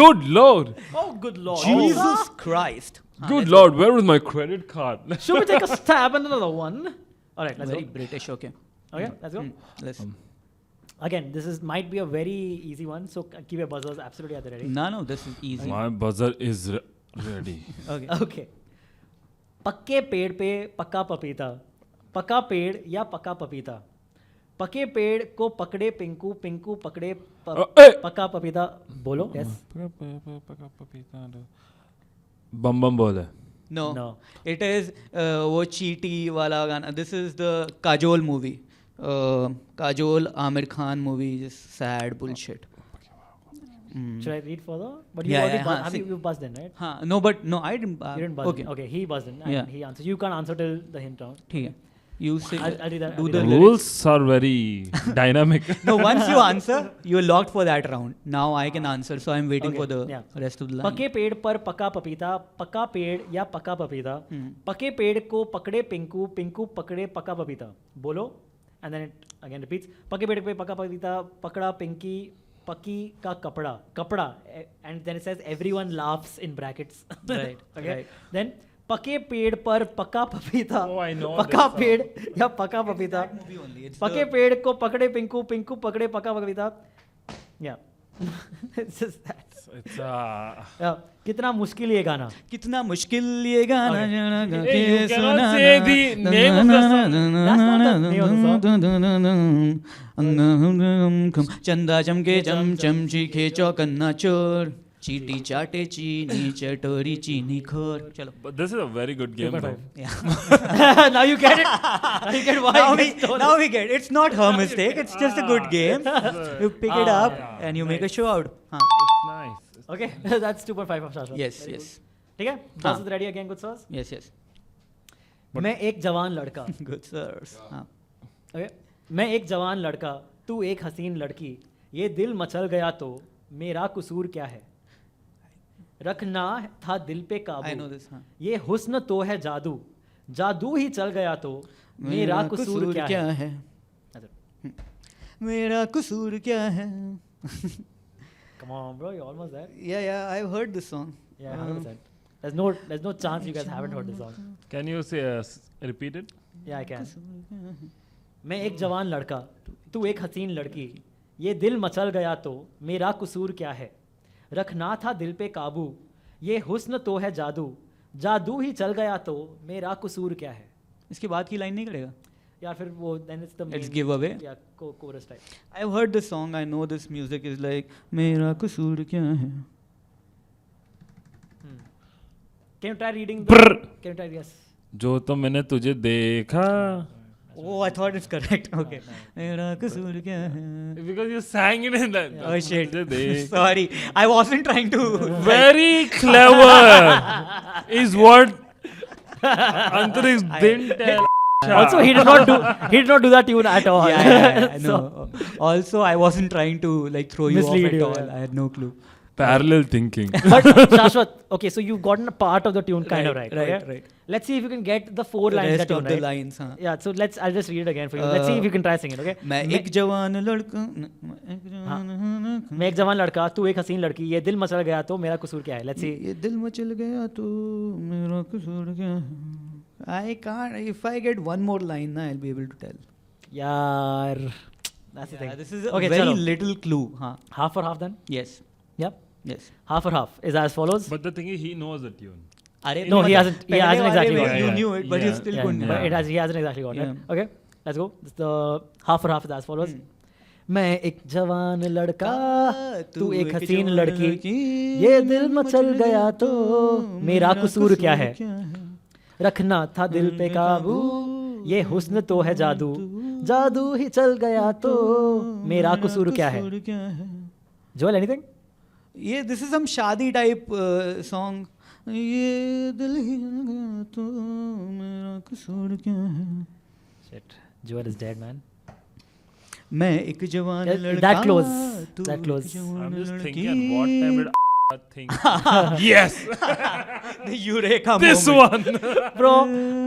Good lord, Oh, good lord. Jesus Christ. good lord, where was my credit card? Should we take a stab at another one? All right, let's Very go. British, okay. Okay, let's go. Let's. Again, this is might be a very easy one, so keep your buzzers absolutely at the ready. No, this is easy. My buzzer is ready. Okay. Okay. पक्के पेड़ पे पक्का पपीता, पक्का पेड़ या पक्का पपीता, पक्के पेड़ को पकड़े पिंकू, पिंकू पकड़े पक्का पपीता. बोलो. Yes. Bum bum bol hai. No. No. It is वो चीटी वाला गाना. This is the Kajol movie. Kajol Amir Khan movie. Just sad bullshit. Should I read further? But you Yeah, already yeah, buzzed. हाँ, Have see. you buzzed in, right? हाँ, no, but no, I didn't. You didn't buzz. Okay. In. Okay, he buzzed in and Yeah. he answered. You can't answer till the hint round. ठीक है. You say. I'll do that. Do I'll the do that. lyrics. Rules are very dynamic. No, once you answer, you're locked for that round. Now I can answer, so I'm waiting Okay, for the yeah. rest of the line. पके पेड़ पर पका पपीता, पका पेड़ या पका पपीता, पके पेड़ को पकड़े पिंकू, पिंकू पकड़े पका पपीता. बोलो. And then it again repeats. पके पेड़ पे पका पपीता, पकड़ा पिंकी, पकी का कपड़ा, कपड़ा. And then it says everyone laughs in brackets. Right, Okay. right. Then पके पेड़ पर पका पपीता, Oh, I know पका this पेड़ या पका पपीता, movie only. It's पके the- पेड़ को पकड़े पिंकू, पिंकू पकड़े पका पपीता. Yeah. It's just that. It's Yeah. कितना मुश्किल ये गाना. कितना मुश्किल ये गाना Okay. जाना गा Hey, you के cannot सुनाना। say the name of the song. That's not the name of the song. चंदा चमके चम चमची खेचो कन्ना चोर चीटी चाटे चीनी चटोरी चीनी खोर. चलो. But this is a very good game. though. 2.5. Yeah. Now you get it. Now you get why. now it we gets stolen. now we get it's not her mistake. It's just a good game. You pick it up yeah, and you make a show out. हाँ. It's nice. Okay, that's 2.5 of Shashwat. Yes, Very yes, good. ठीक है. Buzz is ready again, good sirs. yes, yes. मैं एक जवान लड़का. Good sirs. हाँ. Okay. मैं एक जवान लड़का, तू एक हसीन लड़की. ये दिल मचल गया तो मेरा कसूर क्या है? रखना था दिल पे I know काबू. this. हाँ. ये हुस्न तो है जादू, जादू ही चल गया तो मेरा कसूर क्या है? अच्छा. मेरा कसूर क्या है? Come on, bro, you're almost there. Yeah, I've heard this song. Yeah, 100%. There's no chance you guys haven't heard this song. Can you say repeat it? Yeah, I can. मैं एक जवान लड़का, तू एक हसीन लड़की. ये दिल मचल गया तो मेरा कसूर क्या है? रखना था दिल पे काबू. ये हुस्न तो है जादू, जादू ही चल गया तो मेरा कसूर क्या है? इसके बाद की लाइन नहीं करेगा? यार फिर वो then it's the Let's main- give away. Yeah, chorus type. I've heard this song. I know this music is like मेरा कसूर क्या है? Can you try reading? Brr. Can you try? Yes. जो तो मैंने तुझे देखा. Oh, I thought it's correct. Okay. मेरा कसूर क्या है? Because you sang it in that. Oh shit. तुझे देख- Sorry, I wasn't trying to. Very clever is what Antariksh didn't tell. Also, he did not do that tune at all. Yeah, So, no. Also, I wasn't trying to like throw you off Mislead at you, all. yeah. I had no clue. Parallel thinking. but Shashwat, okay, so you've gotten a part of the tune kind of right. Right, okay? right. Let's see if you can get the four The lines rest that tune of the right. lines, हाँ. Yeah, so I'll just read it again for you. Let's see if you can try sing it, okay? मैं एक जवान लड़का. मैं एक जवान लड़का, तू एक हसीन लड़की. ये दिल मचल गया तो मेरा कसूर क्या है? Let's see. ये दिल मचल गया तो मेरा कसूर क्या है? I can't. If I get one more line, na, I'll be able to tell. Yaar, that's the thing. This is a Okay, very chalo. little clue. हाँ. Half for half then? Yes. Yep. Yes. Half for half is as follows. But the thing is, he knows the tune. अरे No, he hasn't. He पहले hasn't वाले exactly में got it. You Yeah, knew it, but you yeah. still Yeah, couldn't. but he hasn't exactly got it. Yeah. Okay, let's go. It's the half for half is as follows. मैं एक जवान लड़का, तू एक हसीन लड़की. ये दिल मचल गया तो मेरा कसूर क्या है? रखना था दिल पे काबू. ये हुस्न तो है जादू, जादू ही चल गया तो मेरा कसूर क्या है? Joel, anything? ये this is some शादी type song. ये दिल ही गया तो मेरा कसूर क्या है? Shit, Joel is dead, man. मैं एक जवान लड़का That close. तू That एक close. जवान I'm just लड़की। thinking at what time did think yes The Eureka this moment. one Bro,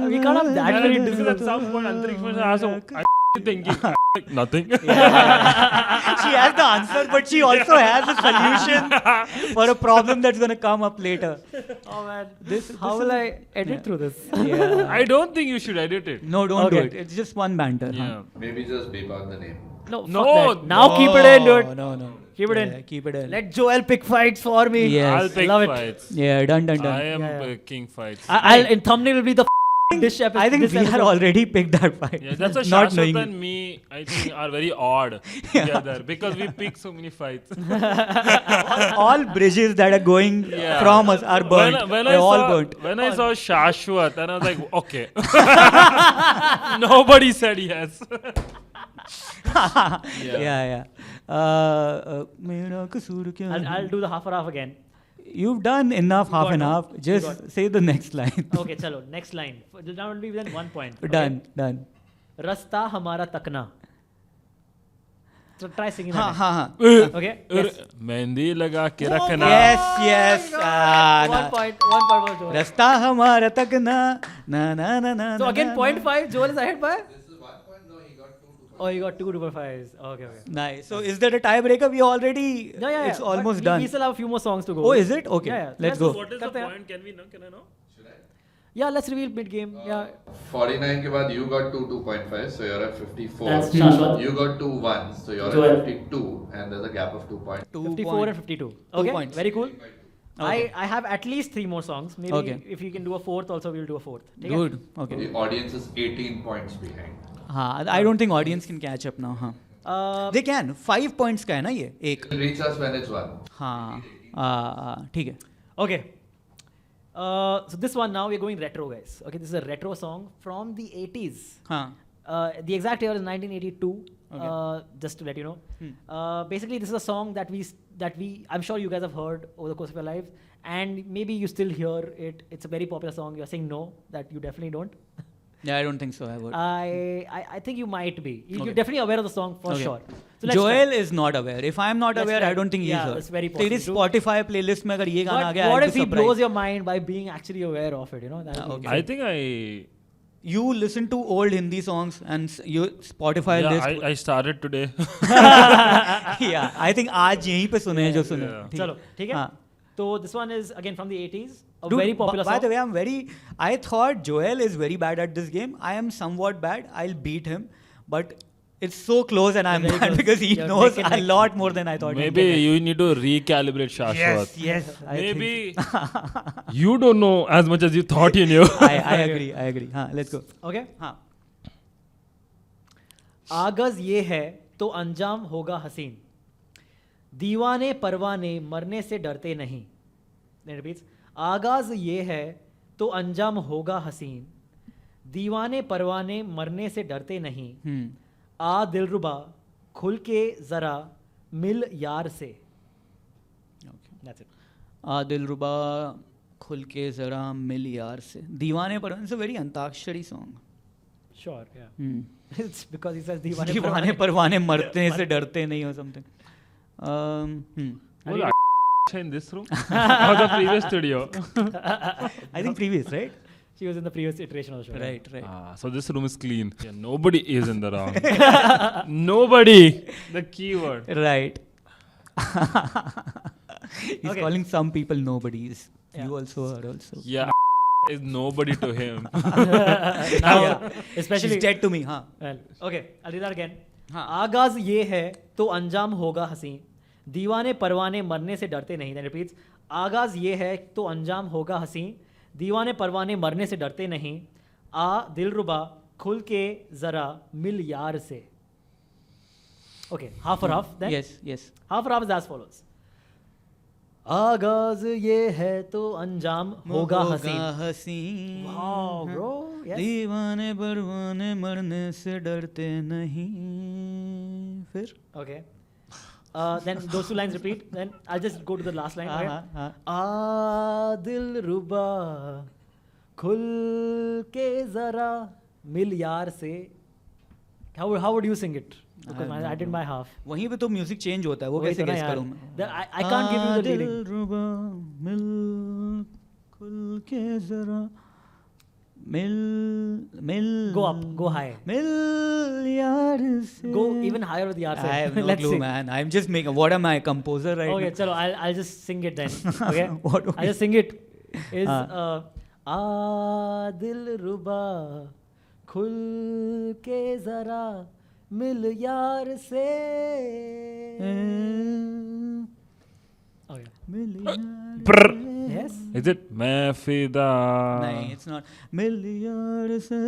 we can't have that many because at different. some point Antariksh was asked I thinking like, nothing She has the answer, but she also has a solution for a problem that's going to come up later. Oh man, how will I edit through this? Yeah. I don't think you should edit it No, don't do Okay. it. It's just one banter. huh? yeah Maybe just beep out the name. No, No, fuck that. Now keep it in, dude. No, no. Keep it Yeah, in. Keep it in. Let Joel pick fights for me. Yes. I'll pick Love it. fights Yeah, done, done, done. I am Yeah, yeah. picking fights I'll in thumbnail will be the dish episode. I think this we episode. had already picked that fight. yeah that's why Not Shashwat knowing and me I think are very odd together because we pick so many fights All bridges that are going Yeah. from us are burnt. when They're all saw, burnt. When I saw Shashwat, and I was like, okay. Nobody said yes. Yeah. मेरा कसूर क्या I'll do the half or half again. You've done enough, half got and it. half. You Just got say the next line. Okay, chalo. Next line. That will be then 1 point. Okay? Done, done. Rasta hamara takna. So try singing हाँ that. हाँ हाँ. Okay. Yes. Mehndi लगा के रखना. Yes. One point for Joel. रास्ता हमारा तक ना ना ना ना ना. So again, 0.5. Joel is ahead by. This is 1 point. No, he got 2 Oh, you got 2 5s. Okay. Nice. So is that a tiebreaker? We already. Yeah. It's But almost we done. still have a few more songs to go. Oh, is it? Okay. Yeah. Let's go. What is the Karte hain. point? Can we know? Can I know? Yeah, let's reveal mid game. Yeah. 49 के बाद you got 2.5, so you're at 54. That's Shashwat. You got 2 1s, so you're Joel. at 52, and there's a gap of 2 points. 54 and 52. Okay. points. Very cool. Okay. I have at least 3 more songs. Maybe Okay. if you can do a fourth, also we'll do a fourth. ठीक है? Good. Okay. The audience is 18 points behind. हाँ, I don't think audience can catch up now. हाँ. They can. 5 points का है ना ये एक. It'll reach us when it's 1. हाँ. ठीक है. Okay. So this one now we're going retro, guys. Okay, this is a retro song from the 80s. हाँ. The exact year is 1982. Okay. Just to let you know. Basically, this is a song that we I'm sure you guys have heard over the course of your lives, and maybe you still hear it. It's a very popular song. You're saying no, that you definitely don't. Yeah, I don't think so. I would. I think you might be. You're Okay. definitely aware of the song for Okay. sure. So let's Joel try. is not aware. If I'm not Let's aware, try. I don't think he's Yeah, heard. it's very तेरी possible. Spotify playlist में अगर ये गाना आ But गया, what I'll if be he blows surprised. your mind by being actually aware of it? You know. That would be Okay. I think You listen to old Hindi songs and your Spotify list. I started today. Yeah, I think आज यहीं पे सुने हैं जो सुने. Yeah. ठीक है. चलो ठीक है. हाँ. So this one is again from the 80s. A Dude, very popular by song. the way, I thought Joel is very bad at this game. I am somewhat bad. I'll beat him, but it's so close, and I'm Very bad close. because he Yeah, knows neck and a neck. lot more than I thought. Maybe you need to recalibrate Shashwat. Yes. I think Maybe you don't know as much as you thought you knew. I agree. हाँ, let's go. Okay. हाँ. आगज ये है तो अंजाम होगा हसीन, दीवाने परवाने मरने से डरते नहीं. Then repeats. आगाज ये है तो अंजाम होगा हसीन, दीवाने परवाने मरने से डरते नहीं. आ दिलरुबा खुल के जरा मिल यार से. That's it. आ दिलरुबा खुल के जरा मिल यार से. दीवाने पर it's a very antakshari song. Sure. Yeah. It's because he says दीवाने दीवाने परवाने मरते से डरते नहीं or something. Was in this room or the previous studio? I think previous, right? She was in the previous iteration of the show. Right. So this room is clean. Yeah, nobody is in the wrong. Nobody. The keyword. Right. He's Okay. calling some people nobodies. Yeah. You also heard also. Yeah, is nobody to him. Now, especially She's dead to me, huh? Well, okay, I'll read that again. हाँ. आगाज ये है तो अंजाम होगा हसीन, दीवाने परवाने मरने से डरते नहीं. Then repeats. आगाज ये है तो अंजाम होगा हसीन, दीवाने परवाने मरने से डरते नहीं. आ दिलरुबा खुल के जरा मिल यार से. Okay, half for half then. Yes. Half for half is as follows. आगाज ये है तो अंजाम होगा हसीन. Wow, bro. Yes. दीवाने परवाने मरने से डरते नहीं. फिर? Okay. Then those two lines repeat. Then I'll just go to the last line. Okay? हाँ. आ दिलरुबा खुल के जरा मिल यार से. How would you sing it? because I didn't buy half. वहीं पे तो म्यूजिक चेंज होता है, वो वही कैसे तो ना गेस यार. करूं मैं? I can't give you the leading. दिलरुबा मिल खुल के जरा मिल Go up, go high. मिल यार से Go even higher with the R. I have no Let's clue, see. man. I'm just making. What am I, a composer right Okay, now? chalo, I'll just sing it then. Okay. What do I'll we- just sing it. Is दिलरुबा खुल के जरा मिल यार से. Okay. मिल यार Prr. Yes. Is it मैं फिदा? नहीं, it's not. मिल यार से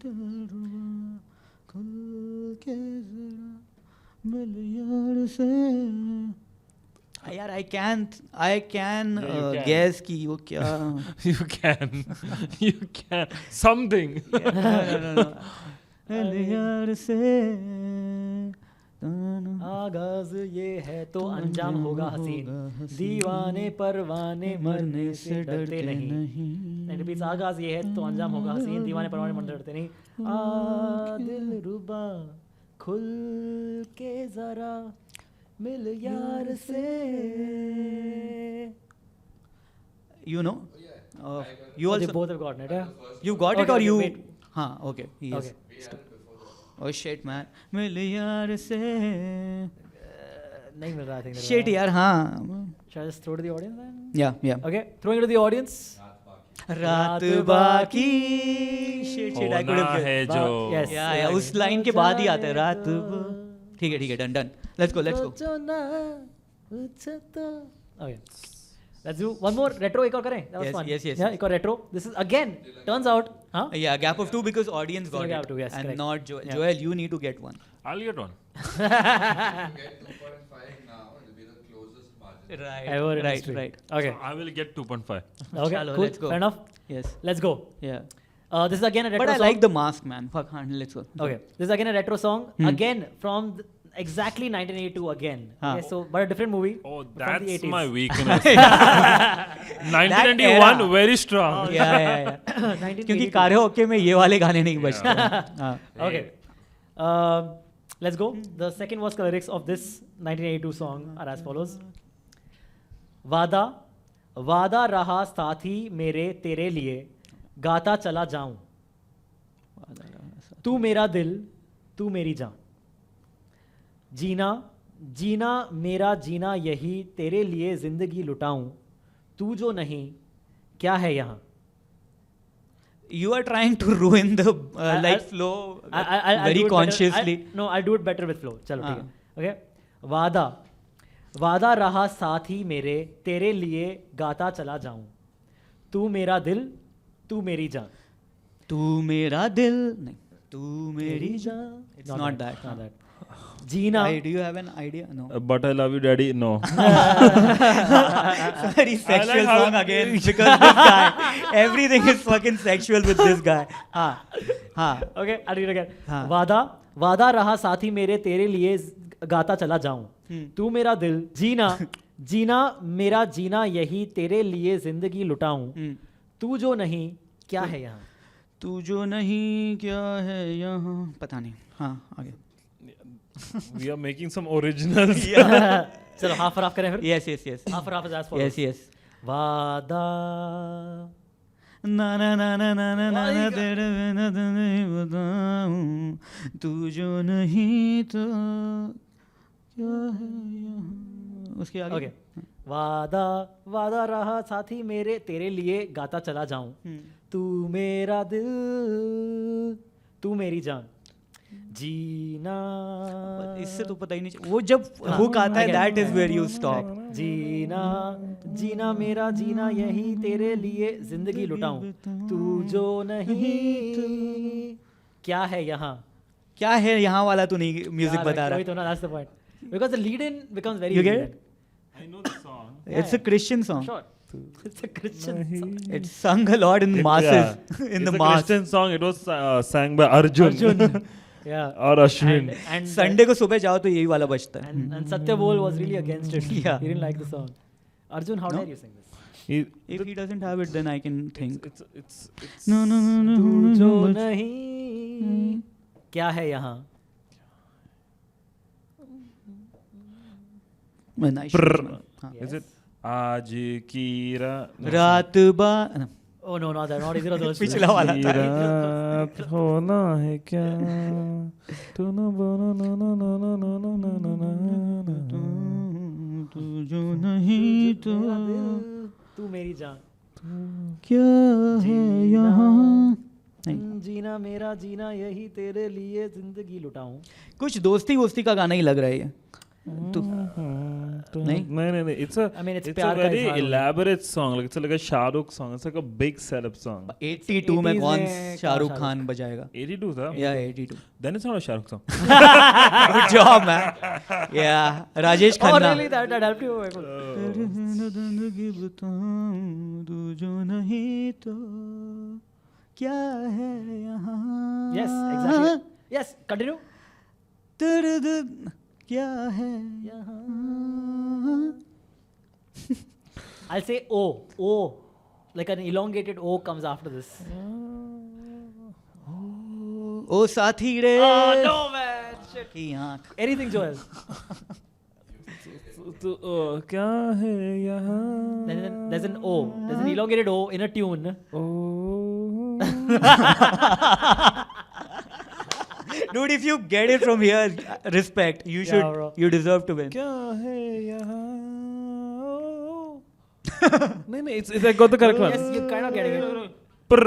दिलरुबा खुल के जरा मिल यार से. यार I can Yeah, you can. guess कि वो क्या. You can something. No. मिल यार से आगाज ये है तो अंजाम होगा हसीन, दीवाने परवाने मरने से डरते नहीं. And repeats, आगाज ये है तो अंजाम होगा हसीन, दीवाने परवाने मरने से डरते नहीं. दिलरुबा खुल के जरा मिल यार से. You know? You Oh, they also. both have gotten it. Yeah? You got it Okay, or okay, you? wait. हाँ, okay. Yes. Okay. Oh shit, man. मिल यार से. नहीं मिल रहा था. Shit यार, हाँ. Shall I just throw to the audience then? Yeah. Okay, throwing it to the audience. रात बाकी. Shit, I could होना have. है जो. Yes. Yeah, उस लाइन के बाद ही आता है रात. ठीक है, done. Let's go. Okay. Let's do one more retro. एक और करें. That was Yes, fun. yes. Yeah, एक और retro. This is again. Turns out, huh? Yeah, gap of 2 because audience Still got gap it. of 2, yes, and correct. not Joel. Yeah. Joel, you need to get one. I'll get one. Get 2.5 now, it'll be the closest margin. Ever in Right. history. Okay. I will get 2.5. Okay. Chalo, Cool. let's go. Fair enough. Yes. Let's go. Yeah. This is again a retro But I song. like the mask, man. Fuck, let's go. Okay. This is again a retro song. Hmm. Again from exactly 1982 again. Huh. Okay, so but a different movie. Oh, from the that's 80s. my weakness. 1991, era. very strong. Yeah. 1982. क्योंकि karaoke में ये वाले गाने नहीं बजते. हाँ. Okay. Let's go. The second verse lyrics of this 1982 song are as follows. वादा वादा रहा साथी मेरे तेरे लिए, गाता चला जाऊं. तू मेरा दिल, तू मेरी जान. जीना जीना मेरा जीना यही, तेरे लिए जिंदगी लुटाऊं. तू जो नहीं क्या है यहाँ. You are trying to ruin the I'll- flow I'll very do it consciously. better. No, I'll do it better with flow. चलो ठीक हाँ. है. Okay. वादा वादा रहा साथी मेरे, तेरे लिए गाता चला जाऊं. तू मेरा दिल, तू मेरी जान. तू मेरा दिल नहीं, तू मेरी जान. It's not that. Not that. Jeena. Do you have an idea? No. But I love you, daddy. No. Very sexual how- song again because this guy, everything is fucking sexual with this guy. हाँ. Okay, I'll read it again. हाँ. वादा वादा रहा साथी मेरे, तेरे लिए गाता चला जाऊं. तू मेरा दिल, जीना जीना मेरा जीना यही, तेरे लिए जिंदगी लुटाऊं. तू जो नहीं क्या है यहाँ. तू जो नहीं क्या है यहाँ. पता नहीं. हाँ, आगे. We are making some originals. चलो हाफ हाफ करें फिर. Yes. Half half as follows. Yes. वादा ना ना ना ना ना ना ना Oh, ना you got- तेरे बिना तो नहीं बताऊं. तू जो नहीं तो क्या है यहाँ. उसके आगे. ओके. वादा वादा रहा साथी मेरे, तेरे लिए गाता चला जाऊं. तू मेरा दिल, तू मेरी जान. जीना इससे तो पता ही नहीं चल- वो जब हुक आता है, that is where you stop. जीना जीना मेरा जीना यही, तेरे लिए जिंदगी लुटाऊं. तू जो नहीं क्या है यहाँ. क्या है यहाँ वाला तो नहीं म्यूजिक बता वही रहा. तो ना, that's the point. Because the lead in becomes very You get easy it? then. I know the song. It's a Christian song. Sure. It's a Christian song. It's sung a lot in masses. In It's the a mass. Christian song. It was sang by Arjun. Arjun. Yeah. or Ashwin. And Sunday को सुबह जाओ तो यही वाला बजता है. and Satya Bol was really against it. Yeah. He didn't like the song. Arjun, how No? dare you sing this? If he doesn't have it, then I can think. It's No, no, no, no. तू जो no, नहीं क्या है यहाँ Nice. हाँ. is it आज की रात बा oh no not that not either of those पिछला वाला था. रात होना है क्या तू न बोलो ना ना ना ना ना ना ना ना ना ना तू जो नहीं तो तू मेरी जान क्या है यहाँ. जीना मेरा जीना यही तेरे लिए जिंदगी लुटाऊं कुछ दोस्ती वोस्ती का गाना ही लग रहा है ये. तो नहीं it's a I mean, it's it's a प्यार का very इजहार होना. elaborate song like it's like a Shah Rukh song it's like a big setup song 82 में 80s कौन में शाहरुख कौन खान बजाएगा. 82 था या 82. then it's not a Shah Rukh song Good job man. Yeah, Rajesh oh Khanna. really that helped you जिंदगी बताऊं तू जो नहीं तो क्या है यहाँ. yes exactly yes continue दर्द क्या है I'll say O like an elongated O comes after this ओ साथी रे oh no man shit की आँख. anything Joel तो क्या है यहाँ then there's an O there's an elongated O in a tune Dude, if you get it from here, respect. You should. bro. You deserve to win. क्या है यहाँ नहीं it's I got the correct one yes you're kind of getting it Prr,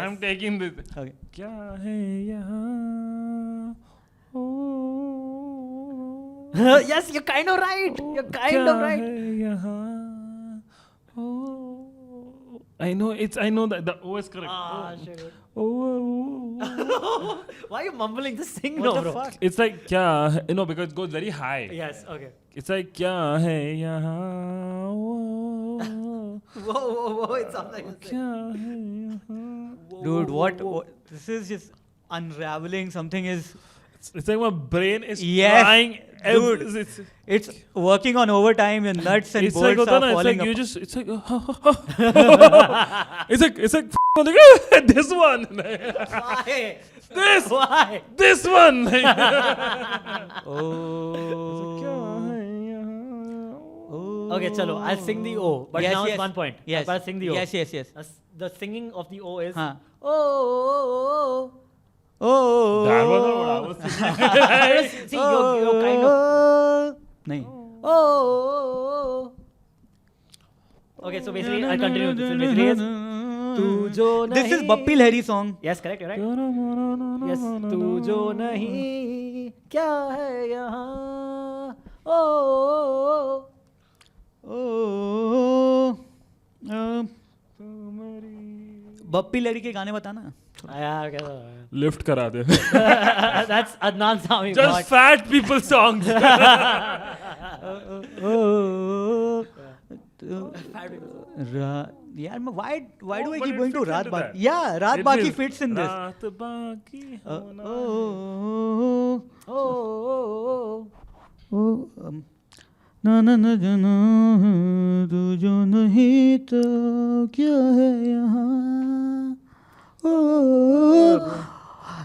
I'm taking this Okay. क्या है यहाँ yes you're kind of right you're kind क्या of right है यहाँ I know that the O is correct ah shit oh. why are you mumbling just sing What no the bro fuck? It's like क्या है no because it goes very high yes okay it's like क्या है यहाँ whoa it sounds like this क्या है यहाँ Dude, what? This is just unraveling. Something is. it's like my brain is Yes, trying dude. It's working on overtime. Your nuts and it's like bolts होता are ना it's falling like you apart. just it's like it's like this one why this why this one Oh. okay chalo I'll sing the O but Yes, now yes. it's 1 point Yes. but I'll sing the O Yes, yes, yes. the singing of the O is हाँ. oh Oh. that was not what I was thinking see you're kind of नहीं. oh okay so basically I'll continue this is basically is तू जो नहीं This is Bappi Lahiri song. yes correct you're right yes तू जो नहीं क्या है यहाँ oh Oh. बप्पी लहरी के गाने बताना. यार क्या lift करा दे that's Adnan Sami just fat people songs यार मैं why do I but keep it going to fits Raat into Baki? that. Yeah, Raat It Baki is. fits in this. रात बाकी होना ना ना ना जाना तू जो नहीं तो क्या है यहाँ.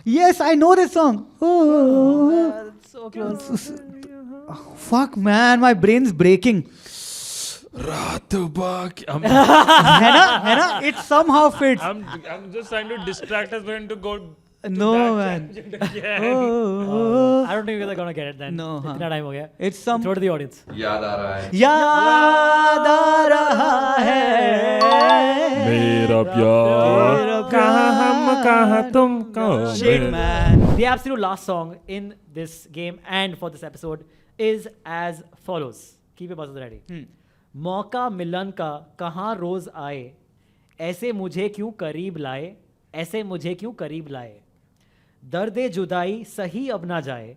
Yes, I know this song. so close Fuck man, my brain's breaking. रात बाकी है ना? It somehow fits. I'm just trying to distract us to go to No, that man. tangent again. I don't think you're gonna get it then No, हाँ. इतना time हो गया It's some throw to the audience याद आ रहा है याद आ रहा है मेरा प्यार कहाँ हम कहाँ तुम कहाँ Shit, man. the absolute last song in this game and for this episode is as follows keep your buzzers ready मौका मिलन का कहाँ रोज आए ऐसे मुझे क्यों करीब लाए ऐसे मुझे क्यों करीब लाए दर्दे जुदाई सही अब ना जाए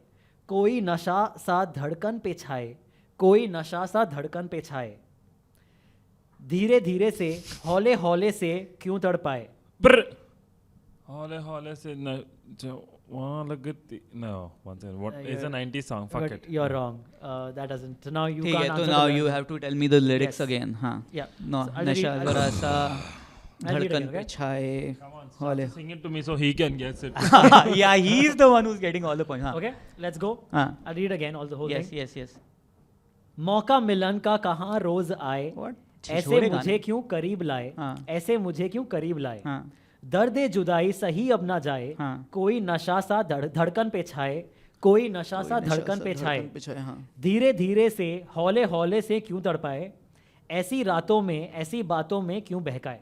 कोई नशा सा धड़कन पे छाए कोई नशा सा धड़कन पे छाए धीरे धीरे से हौले हौले से क्यों तड़पाए Brr. Hole se no. Lagati. No, one second. What is a 90s song? Fuck But it. you're wrong. That doesn't. So now you ठीक can't है, answer तो now the- you have to tell me the lyrics Yes. again. हाँ. Yeah. No, So I'll read- नशा I'll- जरा सा I'll read धड़कन again, पे okay? छाए. Come on, Hole. sing it to me so he can guess it. Yeah, he's the one who's getting all the points. हाँ. Okay, let's go. हाँ. I'll read again all the whole Yes, thing. yes, yes. मौका मिलन का कहाँ रोज आए, What? ऐसे छिछोरे मुझे गाने. क्यों करीब लाए, हाँ. ऐसे मुझे क्यों करीब लाए, हाँ. दर्द जुदाई सही अब ना जाए, हाँ. कोई नशा सा धड़कन पे छाए, कोई नशा सा धड़कन पे छाए, हाँ. धीरे धीरे से हौले हौले से क्यों तड़पाए, ऐसी रातों में ऐसी बातों में क्यों बहकाए.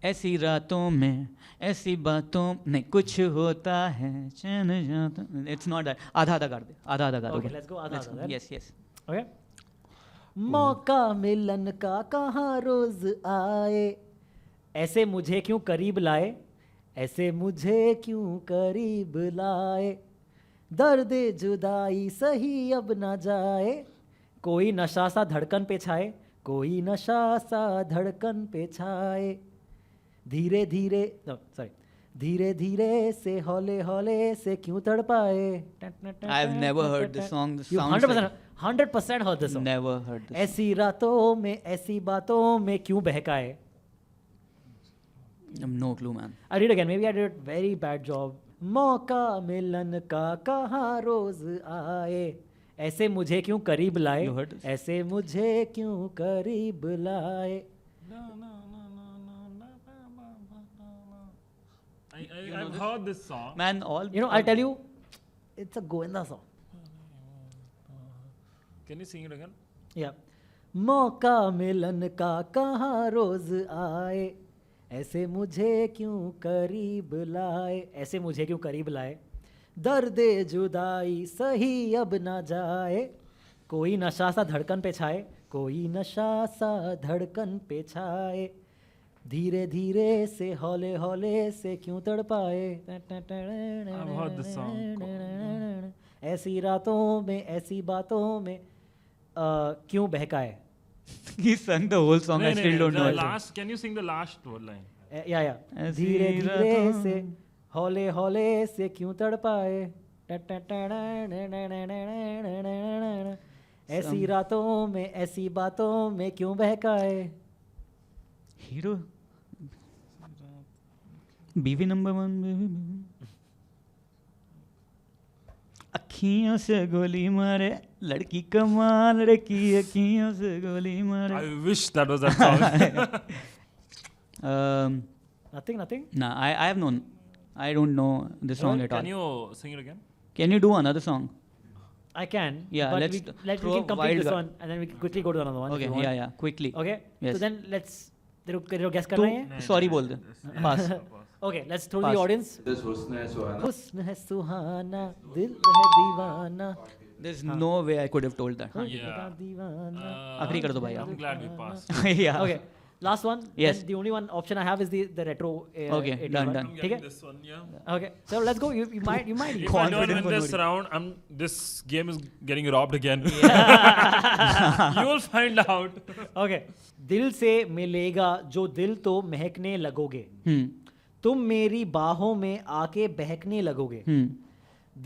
ऐसी रातों में ऐसी बातों नहीं कुछ होता है चैन जाता. It's not that. आधा आधा कर दे. आधा आधा कर. Okay, let's go आधा आधा then. Yes, yes. Okay? मौका मिलन का कहाँ रोज आए, ऐसे मुझे क्यों करीब लाए, ऐसे मुझे क्यों करीब लाए, दर्द जुदाई सही अब ना जाए, कोई नशा सा धड़कन पे छाए, कोई नशा सा धड़कन पे छाए, धीरे धीरे सॉरी धीरे धीरे से हौले हौले से क्यों तड़पाए. I've never heard this song. This You sounds 100% heard this song. Never heard this. ऐसी रातों में ऐसी बातों में क्यों बहकाए. No clue, man. I read again. Maybe I did a very bad job. मौका मिलन का कहाँ रोज आए, ऐसे मुझे क्यों करीब लाए, You heard this? ऐसे मुझे क्यों करीब लाए. I've heard this song. Man, all. You know, I'll tell you, it's a Govinda song. Can you sing it again? Yeah. मौका मिलन का कहाँ रोज आए, ऐसे मुझे क्यों करीब लाए, ऐसे मुझे क्यों करीब लाए, दर्द जुदाई सही अब ना जाए, कोई नशा सा धड़कन पे छाए, कोई नशा सा धड़कन पे छाए, धीरे धीरे से हौले हौले से क्यों तड़पाए. I've heard this song. ऐसी रातों में ऐसी बातों में क्यों बहकाए. He sung the whole song. I still don't know The it. last, can you sing the last word line? या ऐसी धीरे धीरे रातों से हौले हौले से क्यों तड़पाए, ऐसी रातों में ऐसी बातों में क्यों बहकाए. Hero. बीवी नंबर 1 बेबी. अखियों से गोली मारे लड़की कमाल लड़की अखियों से गोली मारे. I wish that was that song. Nothing. Nah, I have known. I don't know the song at all. Can you sing it again? Can you do another song? I can. Yeah, but let's we throw can a complete wild this card. one and then we can quickly go to another one. if Okay, you want. yeah, quickly. Okay. Yes. So then let's. तेरे guess तू करना है. sorry बोल दे. Pass. Okay, let's throw Pass. the audience. This Husn Hai Suhana. हुस्न है सुहाना, दिल है दीवाना. There's no way I could have told that. तेरा दीवाना. आखिरी कर दो भाई आप. I'm glad we passed. Yeah. Okay, last one. Yes. Then the only one option I have is the retro. Okay, 80s done, one. done. I'm ठीक getting है? this one, yeah. Okay, so let's go. You might. If I don't Confident win this for round, this game is getting robbed again. You will find out. Okay. दिल से मिलेगा जो दिल तो महकने लगोगे, तुम मेरी बाहों में आके बहकने लगोगे.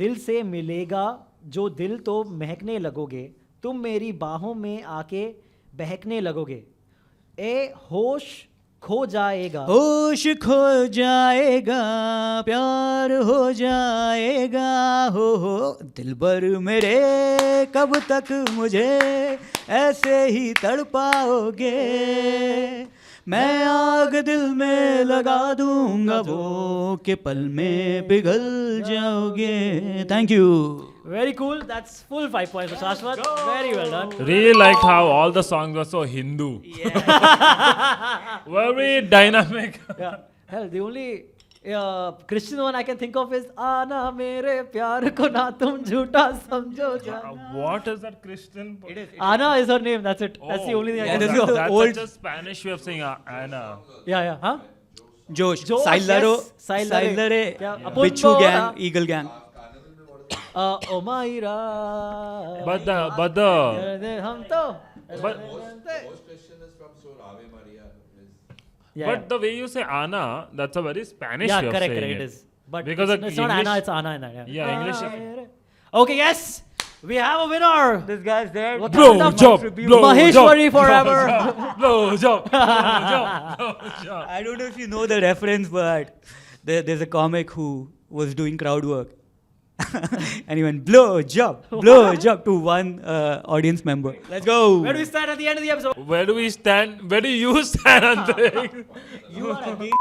दिल से मिलेगा जो दिल तो महकने लगोगे, तुम मेरी बाहों में आके बहकने लगोगे. ए होश खो जाएगा, होश खो जाएगा प्यार हो जाएगा हो दिलबर मेरे कब तक मुझे ऐसे ही तड़पाओगे मैं आग दिल में लगा दूंगा वो के पल में पिघल जाओगे. Thank you. Very cool. That's full 5 points for Shashwat. Very well done. Really liked how all the songs were so Hindu. Very dynamic. Yeah. Hell, the only Christian one I can think of is आना मेरे प्यार को ना तुम झूठा समझो जाना. What is that Christian? Anna is her name. That's it. That's the only thing I Yeah, can this think is of. the That's old- such a Spanish way of saying Anna. Yeah. Huh? जोश Josh, साइलरो yes, साइलरे. साइलरे क्या? बिच्छू अपुन gang बोरा. Eagle gang. ओ मायरा. But the हम तो. but Most Christian is from Sur Ave Maria. Yeah, But yeah. the way you say Anna, that's a very Spanish Yeah, way of correct, saying correct. It is. But Because it's the not Anna, English- it's Anna in that. Yeah. Yeah, English. Okay, yes, we have a winner. This guy's there. What Blow kind of job, blow Maheshwari forever. Blow job, blow job. I don't know if you know the reference, but there's a comic who was doing crowd work. And he went, blow job to one audience member. Let's go. Where do we stand at the end of the episode? Where do we stand? Where do you stand on things? You are again.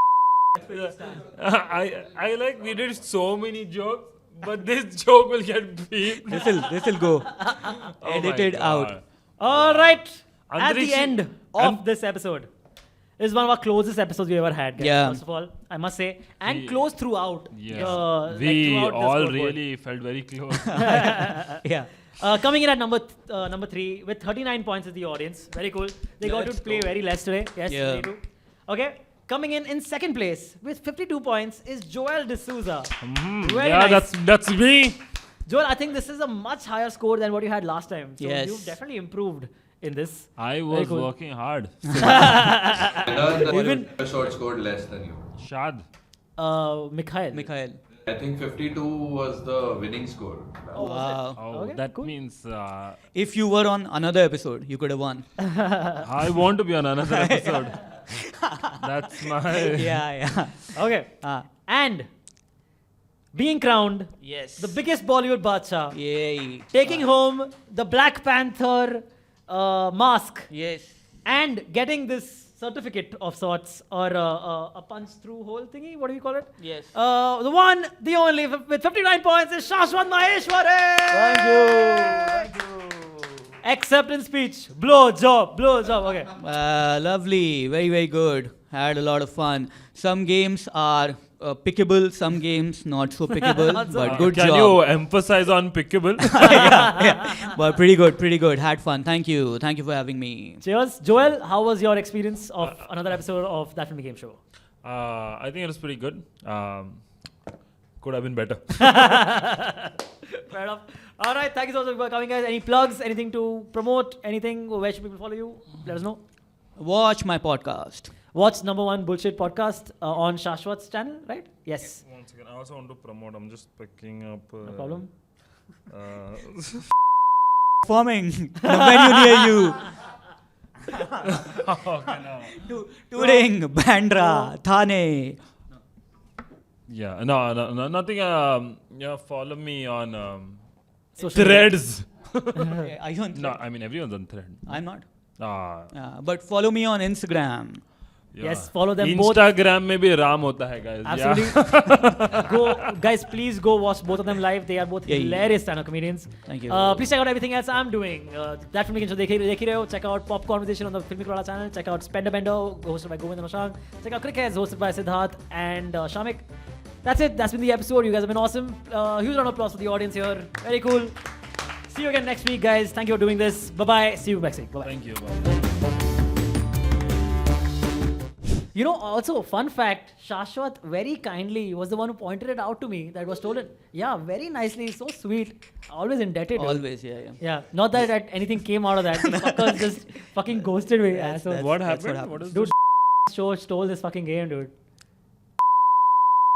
I like we did so many jokes, but this joke will get beat. This'll go. Oh my Edited out. God. All right. At the Antariksh- end of this episode, this is one of our closest episodes we ever had, guys. Yeah. First of all, I must say, and We- close throughout. Yes. throughout We the all scoreboard. really felt very close. Yeah. Coming in at number 3 with 39 points is the audience. Very cool. They got to Let's play go. very less today. Yes, Yeah. they do. Okay. Coming in second place with 52 points is Joel D'Souza. Very yeah, nice. that's me. Joel, I think this is a much higher score than what you had last time. So Yes. you've definitely improved in this. I was cool. working hard. I learned that Even- episode scored less than you. Shad. Mikhail. Mikhail. I think 52 was the winning score. Wow. Oh, Okay, that cool. means If you were on another episode, you could have won. I want to be on another episode. That's my. Yeah. Okay. Ah. And being crowned Yes. the biggest Bollywood Badshah, Yay. taking home the Black Panther mask Yes. and getting this certificate of sorts or a punch through hole thingy. What do you call it? Yes. The one, the only, with 59 points is Shashwat Maheshwari. Thank you. Acceptance speech. Blow job. Okay. Lovely. Very, very good. Had a lot of fun. Some games are pickable, some games not so pickable, Not so but good Can job. you emphasize on pickable? yeah. But pretty good. Had fun. Thank you for having me. Cheers. Joel, how was your experience of another episode of That Film Game Show? I think it was pretty good. Could have been better. Fair enough. All right. Thank you so much for coming, guys. Any plugs? Anything to promote? Anything? Where should people follow you? Let us know. Watch my podcast. Watch number 1 Bullshit podcast on Shashwat's channel, right? Yes. One second. I also want to promote. I'm just picking up. No problem. Performing in a venue near you. Touring, Bandra, Thane. Yeah. No. Nothing. Yeah. Follow me on Social Threads. Are you on No, Thread? I mean everyone's on Thread. I'm not. But But follow me on Instagram. Yes, follow them both. Instagram में भी राम होता है guys. Absolutely. Yeah. Go, guys, please go watch both of them live. They are both Yeah. hilarious stand-up comedians. Thank you. Please check out everything else I'm doing. That Film Game Show देख ही रहे हो. Check out Pop Conversation on the Filmy Kerala channel. Check out Spender Bender, hosted by Govind and Ashang. Check out Crickets, hosted by Siddharth and Shamik. That's it. That's been the episode. You guys have been awesome. Huge round of applause for the audience here. Very cool. See you again next week, guys. Thank you for doing this. Bye-bye. See you next week. Bye-bye. Thank you. You know, also, fun fact, Shashwat very kindly was the one who pointed it out to me that it was stolen. Yeah, very nicely, so sweet. Always indebted. dude. Always, yeah. Yeah, not that anything came out of that. The fuckers just fucking ghosted me. asshole. What That's what happened? What is Dude, this? show stole this fucking game, dude.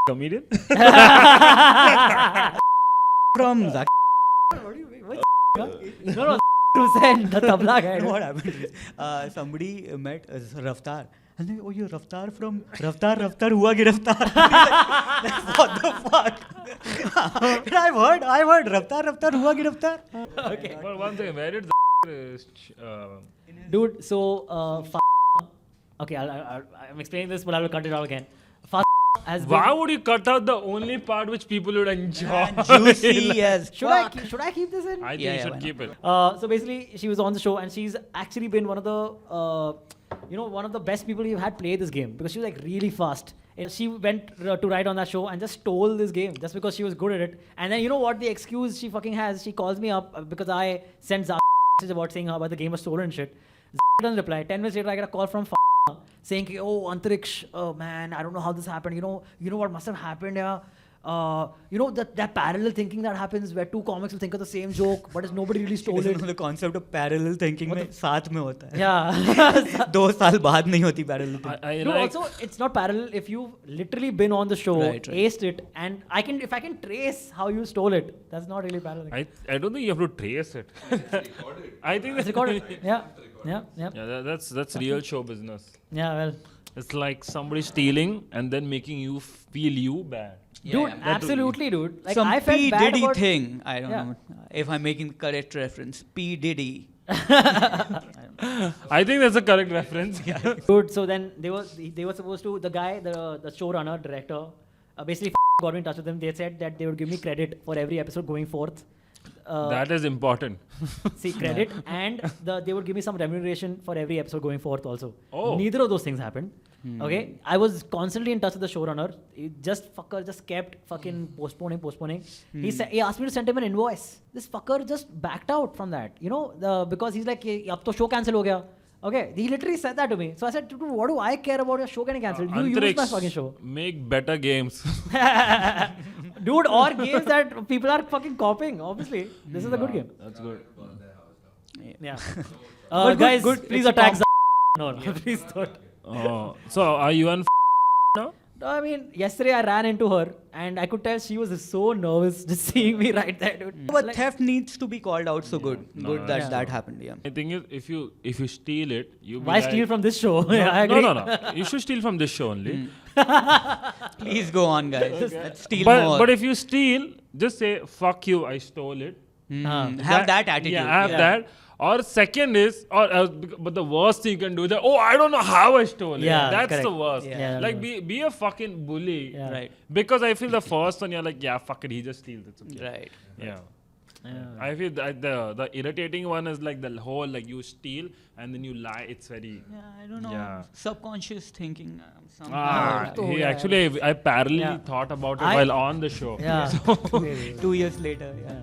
Comedian? From Zak. No, Hussain, the tabla guy. You know dude. what happened? is, somebody met Raftar. And they, oh, you're Raftar from Raftar hua giraftar. Like, what the fuck? And I've heard Raftar hua giraftar. Okay. Well, one thing, where did Dude, so, okay, I'm explaining this, but I will cut it out again. Has been, why would you cut out the only part which people would enjoy? Juicy as should I keep this in? I think Yeah, you yeah, should why keep it. So basically, she was on the show, and she's actually been one of the, one of the best people we've had play this game because she was like really fast. And she went to ride on that show and just stole this game just because she was good at it. And then you know what the excuse she fucking has? She calls me up because I sent Zach a message about saying how about the game was stolen and shit. Doesn't reply. 10 minutes later, I get a call from saying, oh, Antariksh, oh man, I don't know how this happened. You know what must have happened, yeah? you know that parallel thinking that happens where two comics will think of the same joke, but it's nobody really stole it. The concept of parallel thinking में साथ में होता है. Yeah. 2 साल बाद नहीं होती parallel thinking. I No, like. also it's not parallel if you've literally been on the show, Right. aced it, and if I can trace how you stole it, that's not really parallel. I don't think you have to trace it. I think It's recorded. Yeah. Yeah, that's real show business. Yeah, well. It's like somebody stealing and then making you feel you bad. Dude, absolutely, dude. Like Some I felt P bad Diddy about thing. I don't Yeah. know if I'm making the correct reference. P Diddy. I think that's a correct reference. Dude, so then they were supposed to, the guy, the showrunner, director, basically got me in touch with them. They said that they would give me credit for every episode going forth. That is important. See, credit and they would give me some remuneration for every episode going forth also. Oh. Neither of those things happened. Okay, I was constantly in touch with the showrunner. He just kept fucking postponing. He asked me to send him an invoice. This fucker just backed out from that. You know, because he's like, अब तो show cancel हो गया. Okay, he literally said that to me. So I said, dude, what do I care about your show getting cancelled? You use my fucking show. Make better games. Dude, or games that people are fucking copying. Obviously, this is a good game. That's good. Yeah. But Guys, good. please It's attack. No, please don't. Oh, so are you on now? No, I mean, yesterday I ran into her and I could tell she was so nervous just seeing me right there, dude. But Like- theft needs to be called out. So good. Good that Yeah. that happened. Yeah. The thing is, if you steal it, you be Why like, steal from this show? No, Yeah, I no, agree. no. You should steal from this show only. Please go on, guys. Let's steal But more. but if you steal, just say fuck you, I stole it. Have that attitude. Yeah, have Yeah. that. Or second is, but the worst thing you can do is that, oh, I don't know how I stole it. Yeah, That's correct. the worst. Yeah, like that's be a fucking bully. Yeah. Right. Because I feel the first one you're like, yeah, fuck it, he just steals. It's okay. Right. Yeah. Yeah. I feel that the irritating one is like the whole like you steal and then you lie. It's very. Yeah, I don't know. Yeah. Subconscious thinking somehow. तो हो He गया actually I parallelly Yeah. thought about it I- while on the show. Yeah. 2 years later. Yeah.